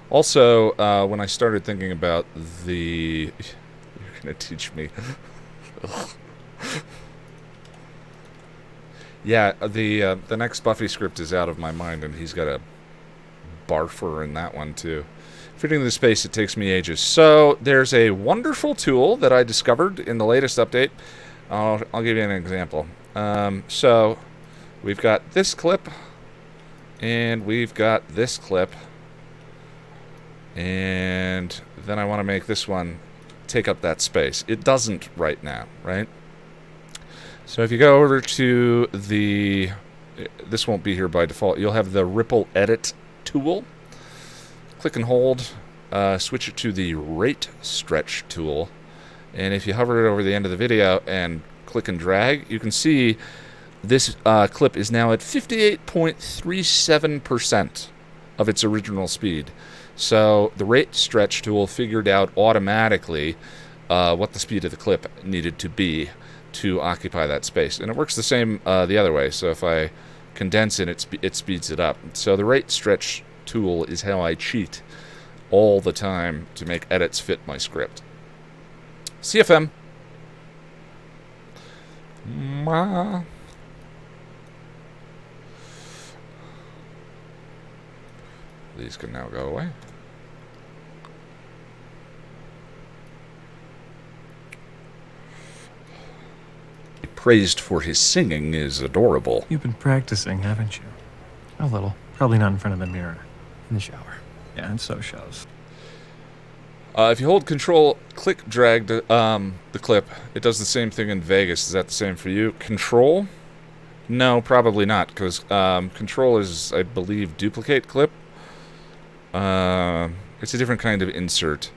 Also, when I started thinking about the... You're gonna teach me. Yeah, the next Buffy script is out of my mind, and he's got a barfer in that one, too. Fitting the space, it takes me ages. So, there's a wonderful tool that I discovered in the latest update. I'll give you an example. So, we've got this clip, and we've got this clip. And then I want to make this one take up that space. It doesn't right now, right? So if you go over to the... This won't be here by default. You'll have the Ripple Edit tool. Click and hold. Switch it to the Rate Stretch tool. And if you hover it over the end of the video and click and drag, you can see this clip is now at 58.37% of its original speed. So the Rate Stretch tool figured out automatically what the speed of the clip needed to be to occupy that space. And it works the same the other way. So if I condense it, it speeds it up. So the Rate Stretch tool is how I cheat all the time to make edits fit my script. CFM. These can now go away. Praised for his singing is adorable. You've been practicing, haven't you? A little. Probably not in front of the mirror. In the shower. Yeah, and so shows. If you hold Control, click, drag the clip, it does the same thing in Vegas. Is that the same for you? Control? No, probably not, because Control is, I believe, duplicate clip. It's a different kind of insert.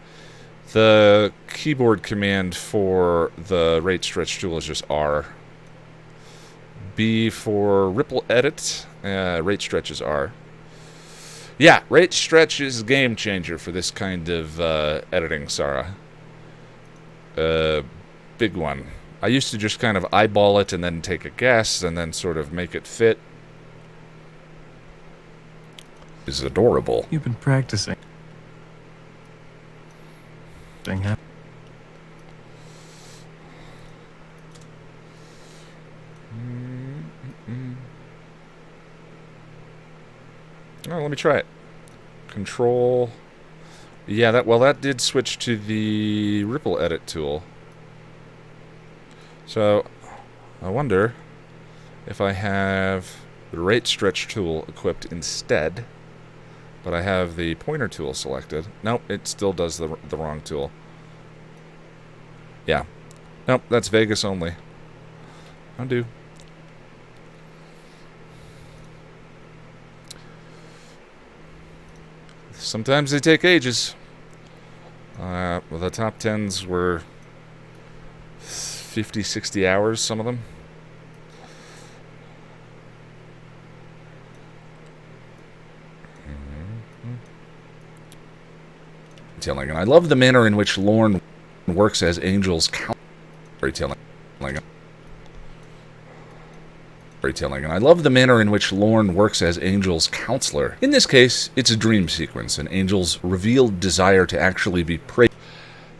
The keyboard command for the Rate Stretch tool is just R. B for Ripple Edit. Rate Stretch is R. Yeah, Rate Stretch is a game changer for this kind of editing, Sarah. Big one. I used to just kind of eyeball it and then take a guess and then sort of make it fit. Is adorable. You've been practicing. Oh, let me try it. Control. Yeah, that did switch to the Ripple Edit tool. So, I wonder if I have the Rate Stretch tool equipped instead, but I have the pointer tool selected. Nope, it still does the wrong tool. Yeah. Nope, that's Vegas only. Undo. Sometimes they take ages. Well, the top 10s were 50, 60 hours, some of them. Storytelling, and I love the manner in which Lorne works as Angel's storytelling. And I love the manner in which Lorne works as Angel's counselor. In this case, it's a dream sequence, and Angel's revealed desire to actually be praised.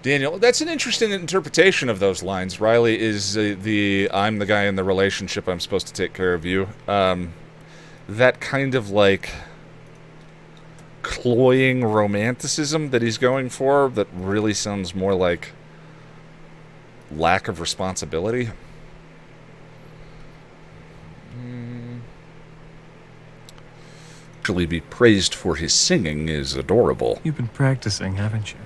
Daniel, that's an interesting interpretation of those lines. Riley is I'm the guy in the relationship, I'm supposed to take care of you. That kind of like cloying romanticism that he's going for that really sounds more like lack of responsibility. Actually be praised for his singing is adorable. You've been practicing, haven't you?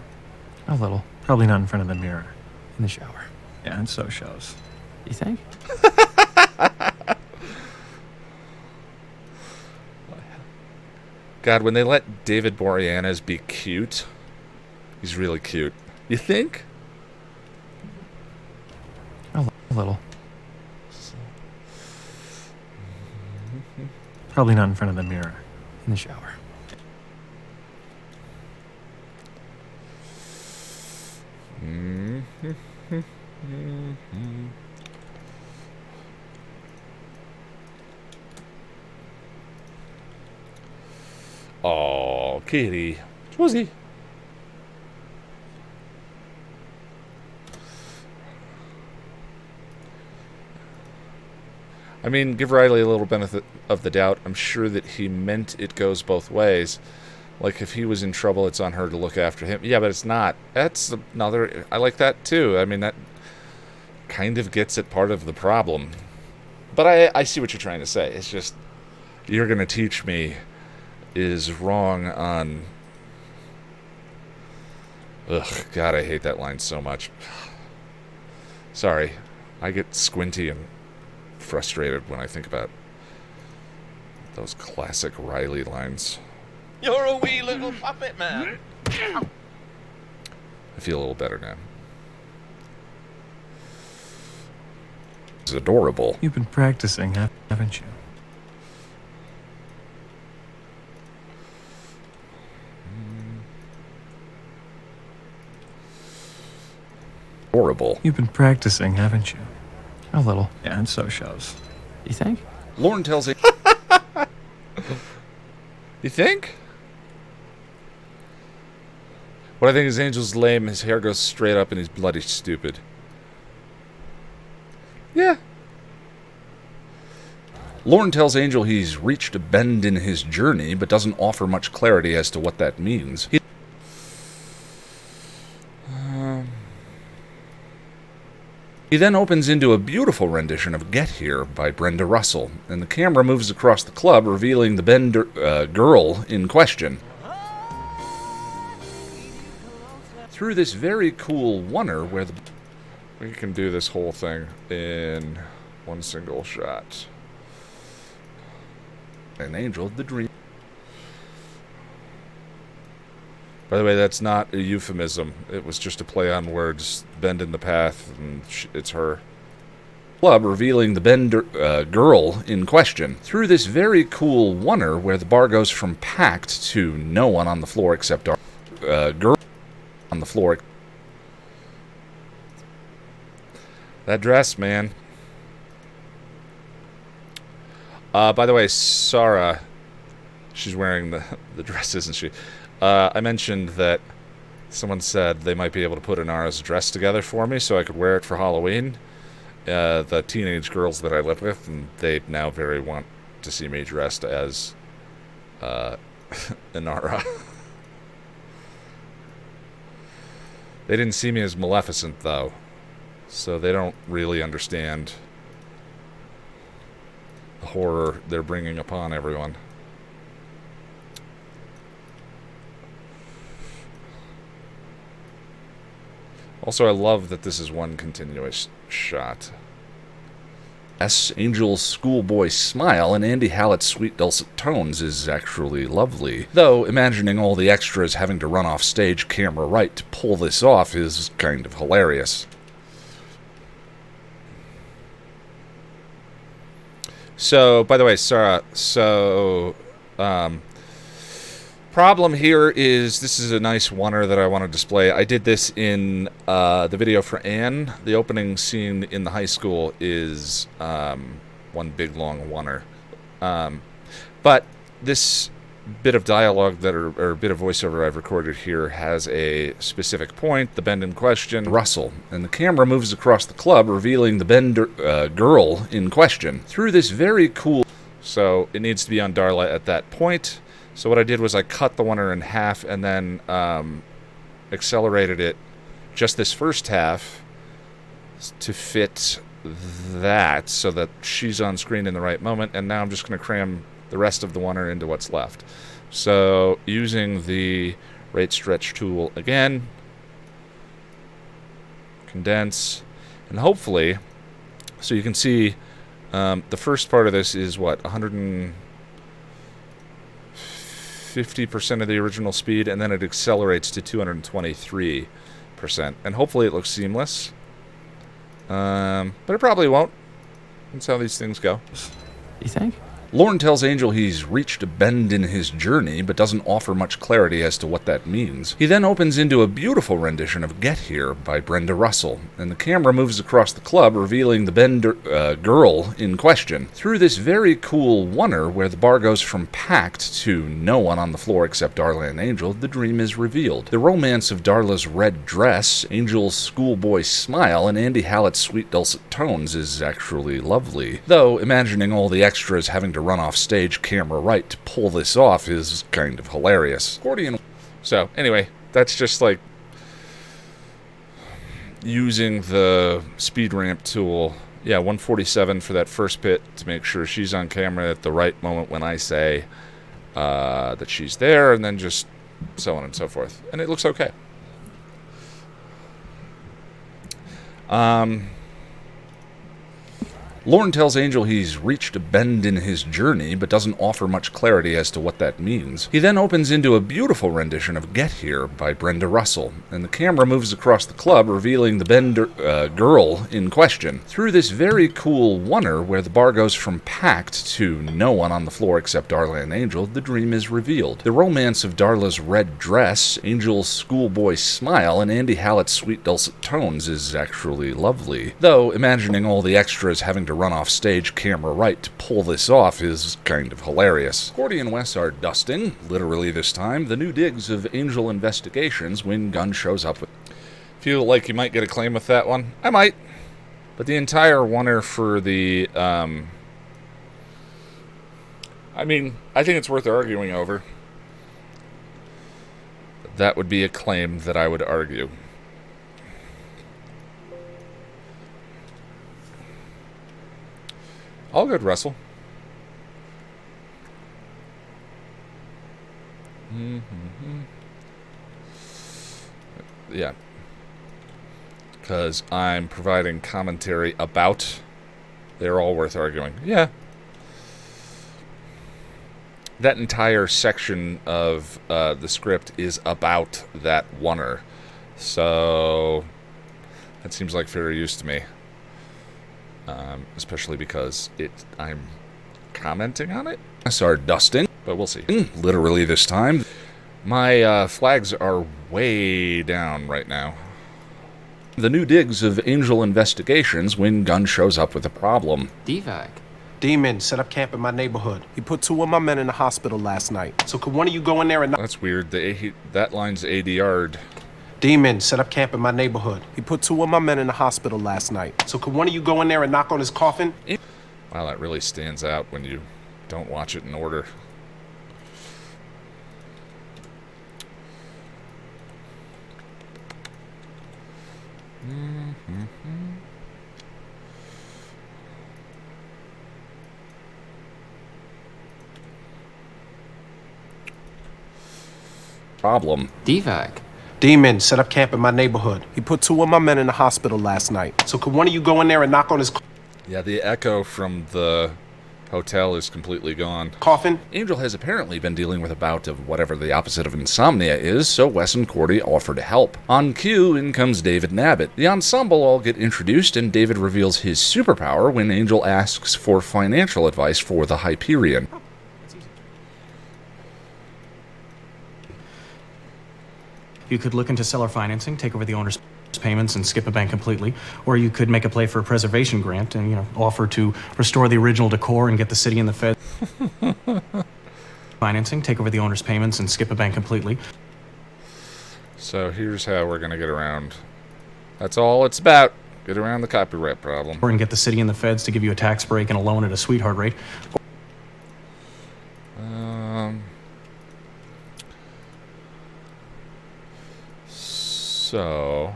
A little. Probably not in front of the mirror. In the shower. Yeah, and so shows. You think? God, when they let David Boreanaz be cute, he's really cute. You think? A little. Probably not in front of the mirror. In the shower. Oh, kitty. Swoozy. I mean, give Riley a little benefit of the doubt. I'm sure that he meant it goes both ways. Like, if he was in trouble, it's on her to look after him. Yeah, but it's not. That's another... I like that, too. I mean, that kind of gets at part of the problem. But I see what you're trying to say. It's just, you're going to teach me is wrong on Ugh, God, I hate that line so much. Sorry, I get squinty and frustrated when I think about those classic Riley lines. You're a wee little puppet man. I feel a little better now. It's adorable. You've been practicing, haven't you? Adorable. You've been practicing, haven't you? A little. Yeah, and so shows. You think? Lauren tells it. You think? What I think is Angel's lame. His hair goes straight up and he's bloody stupid. Yeah. Lauren tells Angel he's reached a bend in his journey, but doesn't offer much clarity as to what that means. He then opens into a beautiful rendition of Get Here by Brenda Russell, and the camera moves across the club, revealing the girl in question. Through this very cool oneer where we can do this whole thing in one single shot. An Angel, the dream. By the way, that's not a euphemism. It was just a play on words. Bend in the path, and it's her. Club revealing the girl in question. Through this very cool oneer where the bar goes from packed to no one on the floor except our girl on the floor. That dress, man. By the way, Sarah, she's wearing the dress, isn't she? I mentioned that someone said they might be able to put Inara's dress together for me so I could wear it for Halloween. The teenage girls that I live with, and they now very want to see me dressed as Inara. They didn't see me as Maleficent, though, so they don't really understand the horror they're bringing upon everyone. Also, I love that this is one continuous shot. Angel's schoolboy smile and Andy Hallett's sweet dulcet tones is actually lovely. Though, imagining all the extras having to run off stage camera right to pull this off is kind of hilarious. So, by the way, Sarah, problem here is this is a nice oneer that I want to display. I did this in the video for Anne. The opening scene in the high school is one big long oneer. But this bit of dialogue or bit of voiceover I've recorded here has a specific point, the bend in question, Russell, and the camera moves across the club, revealing the girl in question. Through this very cool... So it needs to be on Darla at that point. So what I did was I cut the oneer in half and then accelerated it just this first half to fit that so that she's on screen in the right moment, and now I'm just going to cram the rest of the oneer into what's left. So using the rate stretch tool again, condense, and hopefully, so you can see the first part of this is what, 150% of the original speed, and then it accelerates to 223%, and hopefully it looks seamless. But it probably won't. That's how these things go. You think? Lauren tells Angel he's reached a bend in his journey, but doesn't offer much clarity as to what that means. He then opens into a beautiful rendition of Get Here by Brenda Russell, and the camera moves across the club, revealing the girl in question. Through this very cool oneer where the bar goes from packed to no one on the floor except Darla and Angel, the dream is revealed. The romance of Darla's red dress, Angel's schoolboy smile, and Andy Hallett's sweet dulcet tones is actually lovely. Though, imagining all the extras having to run off stage camera right to pull this off is kind of hilarious. Accordion. So, anyway, that's just like using the speed ramp tool. Yeah, 147 for that first bit to make sure she's on camera at the right moment when I say that she's there, and then just so on and so forth. And it looks okay. Lorne tells Angel he's reached a bend in his journey, but doesn't offer much clarity as to what that means. He then opens into a beautiful rendition of Get Here by Brenda Russell, and the camera moves across the club, revealing the Bender girl in question. Through this very cool oneer, where the bar goes from packed to no one on the floor except Darla and Angel, the dream is revealed. The romance of Darla's red dress, Angel's schoolboy smile, and Andy Hallett's sweet dulcet tones is actually lovely. Though, imagining all the extras having to run off stage camera right to pull this off is kind of hilarious. Cordy and Wes are dusting, literally this time, the new digs of Angel Investigations when Gunn shows up with... Feel like you might get a claim with that one? I might. But the entire oneer for the, I mean, I think it's worth arguing over. That would be a claim that I would argue. All good, Russell. Yeah. Because I'm providing commentary about... They're all worth arguing. Yeah. That entire section of the script is about that oneer. So... That seems like fair use to me. Especially because I'm commenting on it. I started dusting, but we'll see. Literally this time. My flags are way down right now. The new digs of Angel Investigations when Gunn shows up with a problem. DVAC. Demon set up camp in my neighborhood. He put 2 of my men in the hospital last night. So could one of you go in there and... That's weird. That line's ADR'd. Demon set up camp in my neighborhood. He put 2 of my men in the hospital last night. So could one of you go in there and knock on his coffin? Wow, that really stands out when you don't watch it in order. Problem. DVAC. Demon set up camp in my neighborhood. He put 2 of my men in the hospital last night. So could one of you go in there and knock on his... Yeah, the echo from the hotel is completely gone. Coffin? Angel has apparently been dealing with a bout of whatever the opposite of insomnia is, so Wes and Cordy offer to help. On cue, in comes David and Abbott. The ensemble all get introduced, and David reveals his superpower when Angel asks for financial advice for the Hyperion. You could look into seller financing, take over the owner's payments and skip a bank completely, or you could make a play for a preservation grant and, offer to restore the original decor and get the city and the Fed financing, take over the owner's payments and skip a bank completely. So here's how we're going to get around. That's all it's about. Get around the copyright problem. Or and get the city and the Feds to give you a tax break and a loan at a sweetheart rate. So,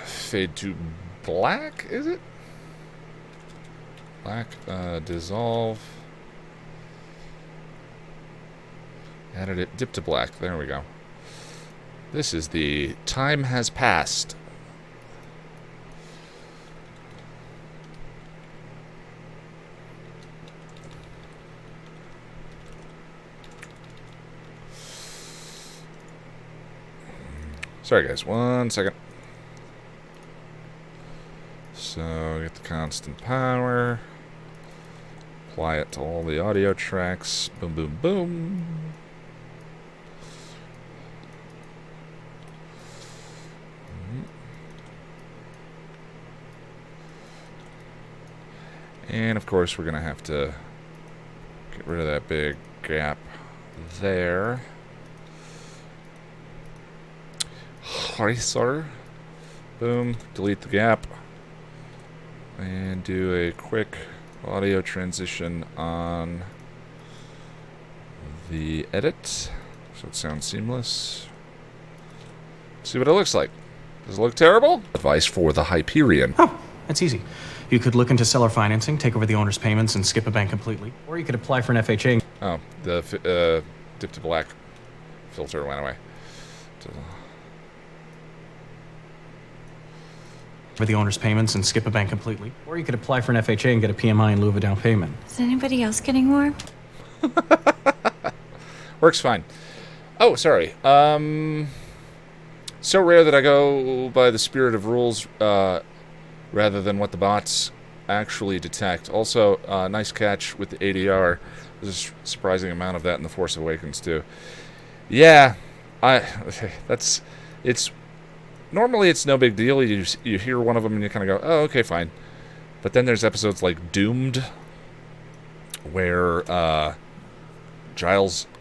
fade to black, is it? Black, dissolve. Added it, dip to black, there we go. This is the time has passed. Sorry guys, 1 second. So, get the constant power. Apply it to all the audio tracks. Boom, boom, boom. And of course, we're going to have to get rid of that big gap there. Eraser. Boom. Delete the gap. And do a quick audio transition on the edit. So it sounds seamless. See what it looks like. Does it look terrible? Advice for the Hyperion. Oh, that's easy. You could look into seller financing, take over the owner's payments, and skip a bank completely. Or you could apply for an FHA. Oh, the dip to black filter went away. For the owner's payments and skip a bank completely. Or you could apply for an FHA and get a PMI in lieu of a down payment. Is anybody else getting more? Works fine. Oh, sorry. So rare that I go by the spirit of rules rather than what the bots actually detect. Also, nice catch with the ADR. There's a surprising amount of that in The Force Awakens, too. Yeah, normally it's no big deal. You hear one of them and you kind of go, oh, okay, fine. But then there's episodes like Doomed, where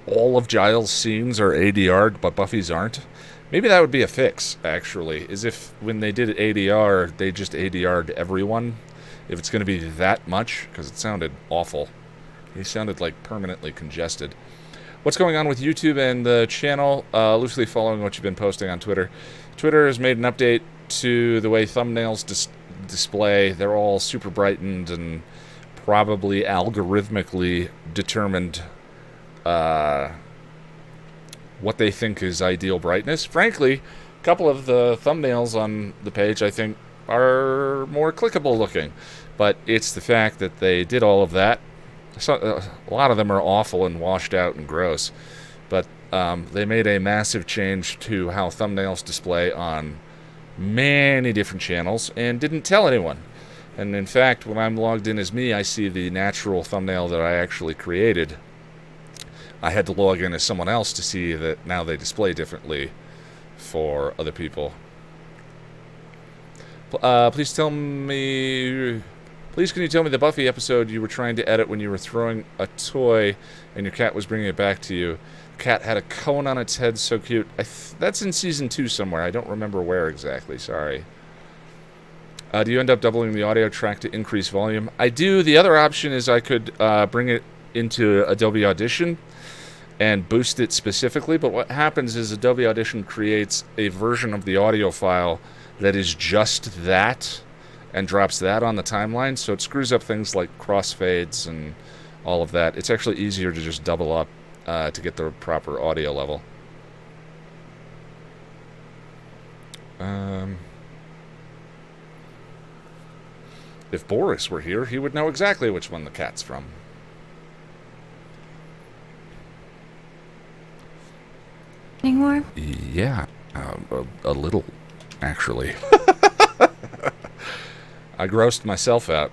all of Giles' scenes are ADR'd, but Buffy's aren't. Maybe that would be a fix, actually, is if when they did ADR, they just ADR'd everyone. If it's going to be that much, because it sounded awful. He sounded like permanently congested. What's going on with YouTube and the channel? Loosely following what you've been posting on Twitter. Twitter has made an update to the way thumbnails display. They're all super brightened and probably algorithmically determined what they think is ideal brightness. Frankly, a couple of the thumbnails on the page, I think, are more clickable looking. But it's the fact that they did all of that. So, a lot of them are awful and washed out and gross. But they made a massive change to how thumbnails display on many different channels and didn't tell anyone. And in fact, when I'm logged in as me, I see the natural thumbnail that I actually created. I had to log in as someone else to see that now they display differently for other people. Please can you tell me the Buffy episode you were trying to edit when you were throwing a toy and your cat was bringing it back to you? The cat had a cone on its head, so cute. That's in season 2 somewhere. I don't remember where exactly, sorry. Do you end up doubling the audio track to increase volume? I do. The other option is I could bring it into Adobe Audition and boost it specifically, but what happens is Adobe Audition creates a version of the audio file that is just that and drops that on the timeline, so it screws up things like crossfades and all of that. It's actually easier to just double up to get the proper audio level. If Boris were here, he would know exactly which one the cat's from. Any more? Yeah, a little, actually. I grossed myself out.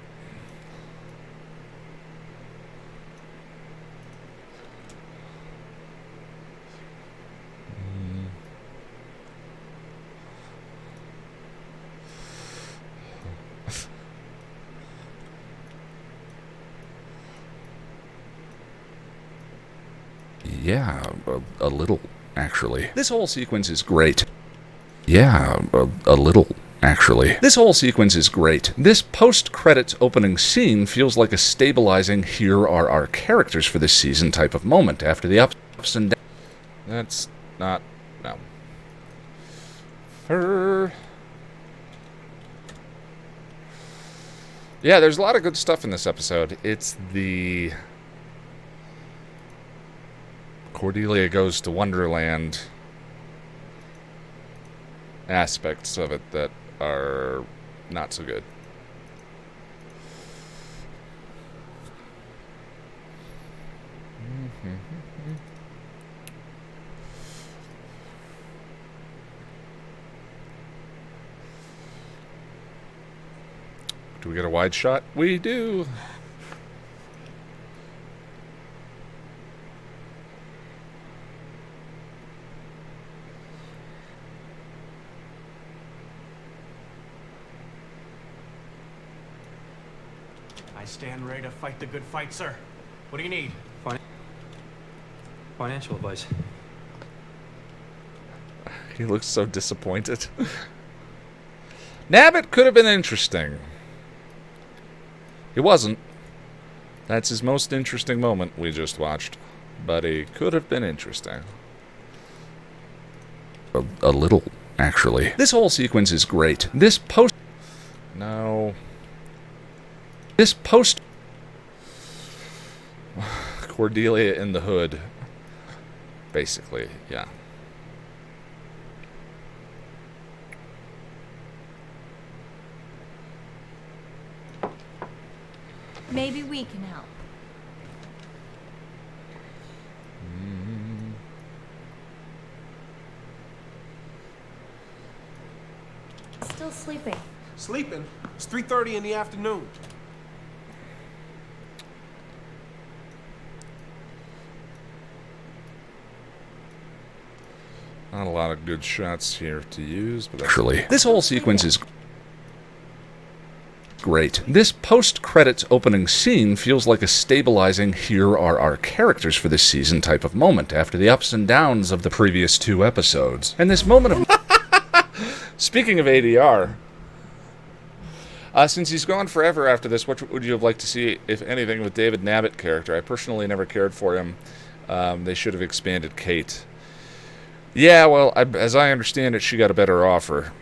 Yeah, a little, actually. This whole sequence is great. Yeah, a little, actually. This whole sequence is great. This post-credits opening scene feels like a stabilizing here are our characters for this season type of moment after the ups and downs. That's not... no. Yeah, there's a lot of good stuff in this episode. It's the... Cordelia goes to Wonderland aspects of it that are not so good. Do we get a wide shot? We do. I stand ready to fight the good fight, sir. What do you need? Financial advice. He looks so disappointed. Nabbit could have been interesting. He wasn't. That's his most interesting moment we just watched. But he could have been interesting. A little, actually. This whole sequence is great. This post... No... This post... Cordelia in the hood. Basically, yeah. Maybe we can help. Still sleeping. Sleeping? It's 3:30 in the afternoon. Not a lot of good shots here to use, but actually, this whole sequence is great. This post-credits opening scene feels like a stabilizing "here are our characters for this season" type of moment after the ups and downs of the previous 2 episodes. And this moment of... Speaking of ADR, since he's gone forever after this, what would you have liked to see, if anything, with David Nabbit character? I personally never cared for him. They should have expanded Kate. Yeah, well, as I understand it, she got a better offer.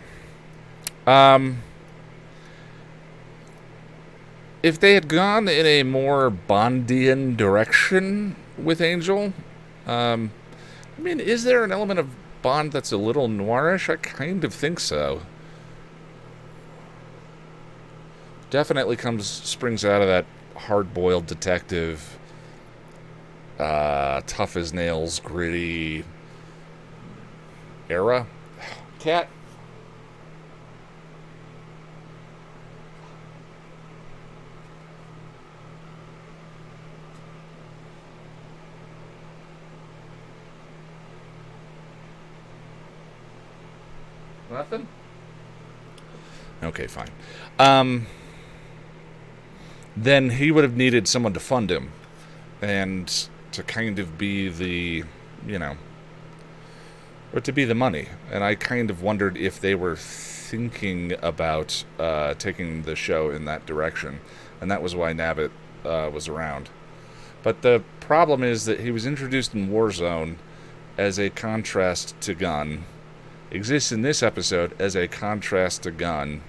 If they had gone in a more Bondian direction with Angel, I mean, is there an element of Bond that's a little noirish? I kind of think so. Definitely springs out of that hard-boiled detective, tough as nails, gritty era. Cat. Nothing? Okay, fine. Then he would have needed someone to fund him and to kind of be the, you know, or to be the money. And I kind of wondered if they were thinking about taking the show in that direction. And that was why Nabbit was around. But the problem is that he was introduced in Warzone as a contrast to Gunn, exists in this episode as a contrast to Gunn.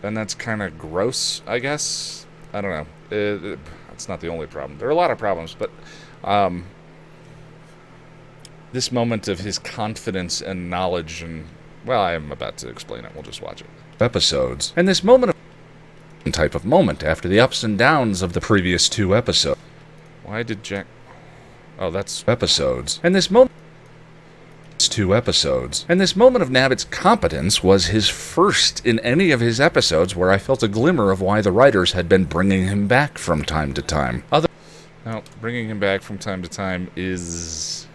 And that's kind of gross, I guess. I don't know. It's not the only problem. There are a lot of problems, but this moment of his confidence and knowledge, and, well, I am about to explain it. We'll just watch it. Episodes. And this moment of type of moment after the ups and downs of the previous 2 episodes. Why did Jack... Oh, that's episodes. And this moment... 2 episodes. And this moment of Nabbit's competence was his first in any of his episodes where I felt a glimmer of why the writers had been bringing him back from time to time. Now, bringing him back from time to time is...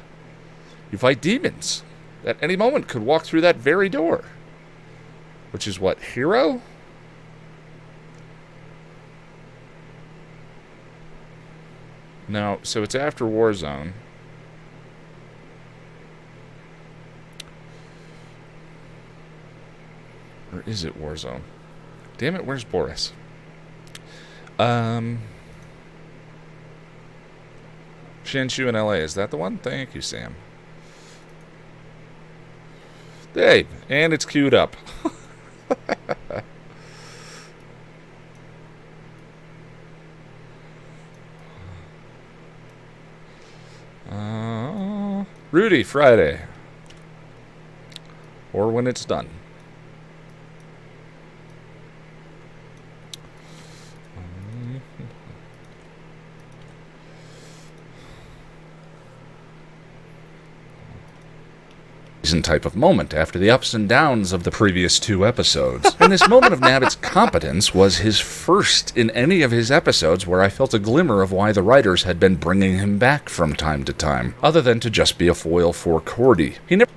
You fight demons. At any moment could walk through that very door. Which is what, Hero? No, so it's after Warzone. Or is it Warzone? Damn it, where's Boris? Shanshu in LA, is that the one? Thank you, Sam. Hey, and it's queued up. Rudy, Friday. Or when it's done. Type of moment after the ups and downs of the previous 2 episodes. And this moment of Nabbit's competence was his first in any of his episodes where I felt a glimmer of why the writers had been bringing him back from time to time, other than to just be a foil for Cordy. He never...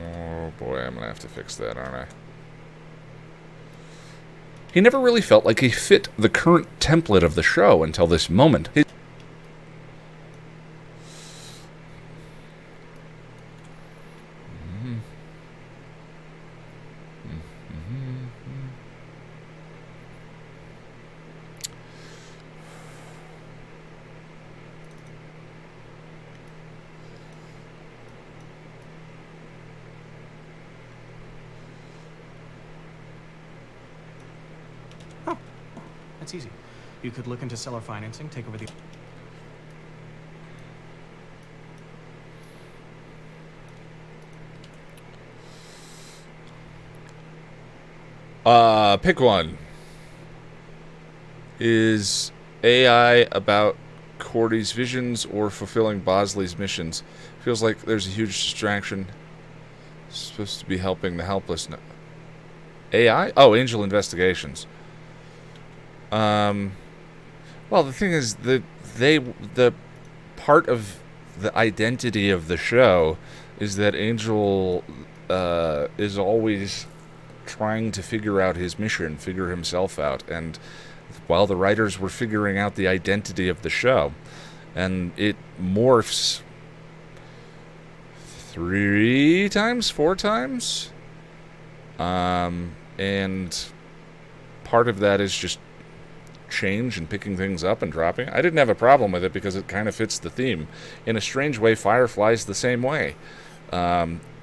Oh boy, I'm gonna have to fix that, aren't I? He never really felt like he fit the current template of the show until this moment. That's easy. You could look into seller financing, take over the... Pick one. Is AI about Cordy's visions or fulfilling Bosley's missions? Feels like there's a huge distraction. It's supposed to be helping the helpless. No. AI? Oh, Angel Investigations. Well, the thing is that the part of the identity of the show is that Angel is always trying to figure out his mission, figure himself out, and while the writers were figuring out the identity of the show, and it morphs 3 times, 4 times, and part of that is just change and picking things up and dropping. I didn't have a problem with it because it kind of fits the theme. In a strange way, Firefly's the same way.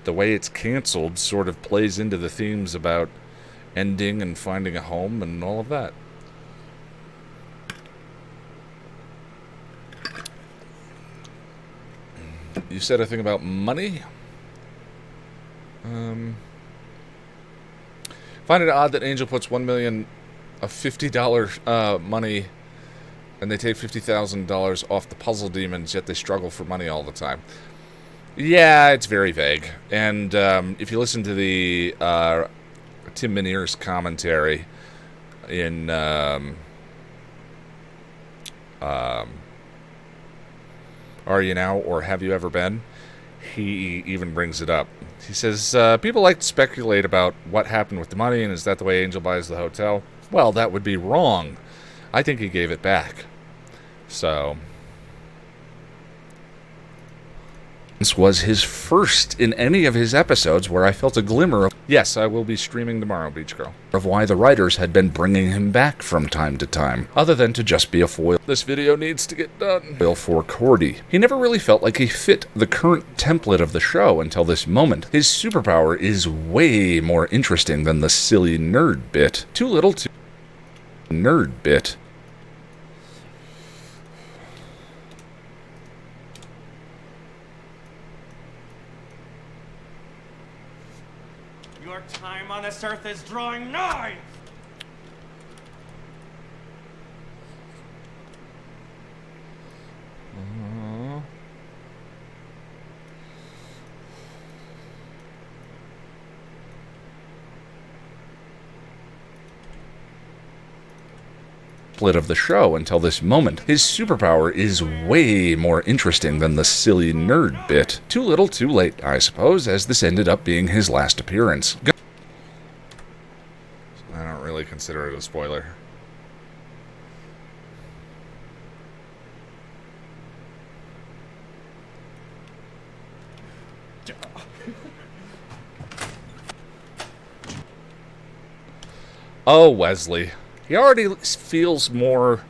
The way it's canceled sort of plays into the themes about ending and finding a home and all of that. You said a thing about money? Find it odd that Angel puts $1 million of $50 money and they take $50,000 off the puzzle demons, yet they struggle for money all the time. Yeah, it's very vague. And if you listen to the Tim Minear's commentary in Are You Now or Have You Ever Been, he even brings it up. He says, people like to speculate about what happened with the money, and is that the way Angel buys the hotel? Well, that would be wrong. I think he gave it back. So... this was his first in any of his episodes where I felt a glimmer of, yes, I will be streaming tomorrow, Beach Girl, of why the writers had been bringing him back from time to time, other than to just be a foil. This video needs to get done. Foil for Cordy. He never really felt like he fit the current template of the show until this moment. His superpower is way more interesting than the silly nerd bit. Too little too nerd bit. Your time on this earth is drawing nigh! Of the show until this moment. His superpower is way more interesting than the silly nerd bit. Too little too late, I suppose, as this ended up being his last appearance. I don't really consider it a spoiler. Oh, Wesley. He already feels more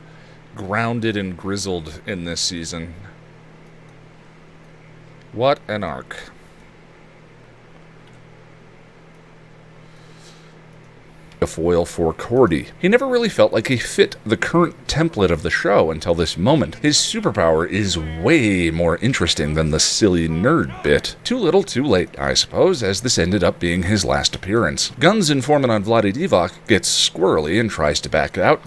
grounded and grizzled in this season. What an arc. A foil for Cordy. He never really felt like he fit the current template of the show until this moment. His superpower is way more interesting than the silly nerd bit. Too little too late, I suppose, as this ended up being his last appearance. Gunn's informant on Vladi Divac gets squirrely and tries to back out.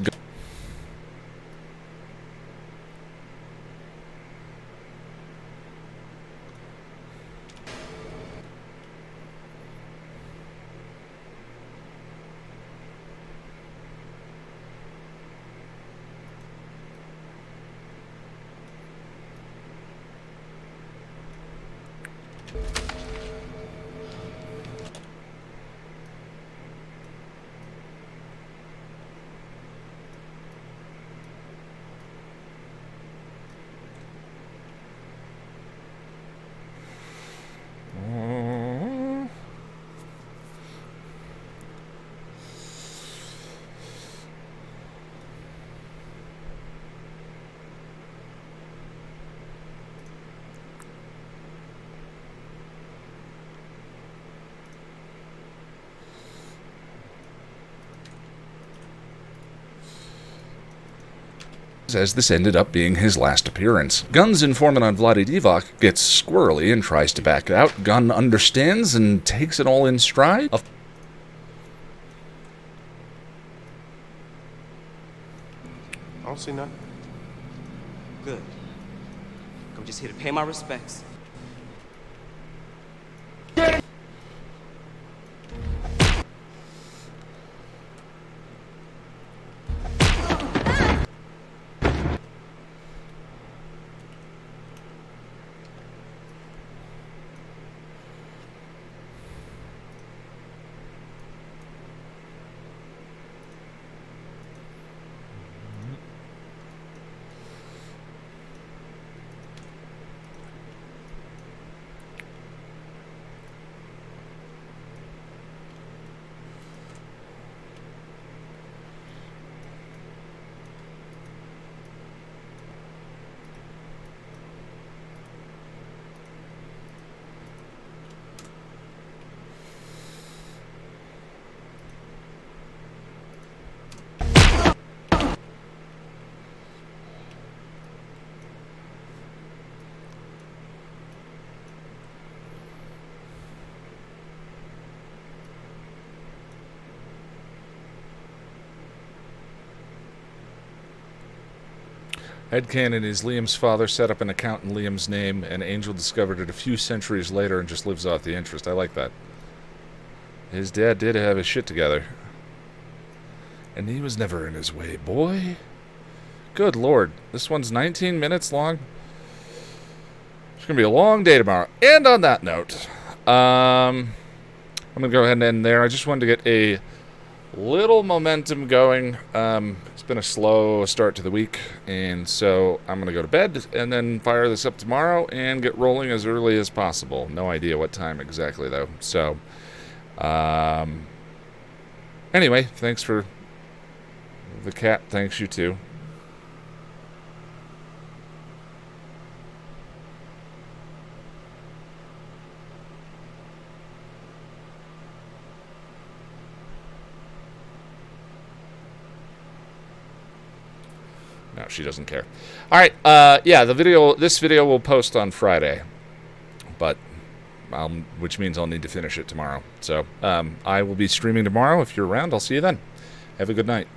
as this ended up being his last appearance. Gun's informant on Vladi Divac gets squirrely and tries to back out. Gun understands and takes it all in stride. I don't see nothing. Good. I'm just here to pay my respects. Headcanon is Liam's father set up an account in Liam's name, and Angel discovered it a few centuries later and just lives off the interest. I like that. His dad did have his shit together. And he was never in his way, boy. Good lord. This one's 19 minutes long. It's going to be a long day tomorrow. And on that note, I'm going to go ahead and end there. I just wanted to get a little momentum going. It's been a slow start to the week, and so I'm going to go to bed and then fire this up tomorrow and get rolling as early as possible. No idea what time exactly, though. So, anyway, thanks for the cat. Thanks, you too. No, she doesn't care. All right, yeah, this video will post on Friday, but which means I'll need to finish it tomorrow. So I will be streaming tomorrow. If you're around, I'll see you then. Have a good night.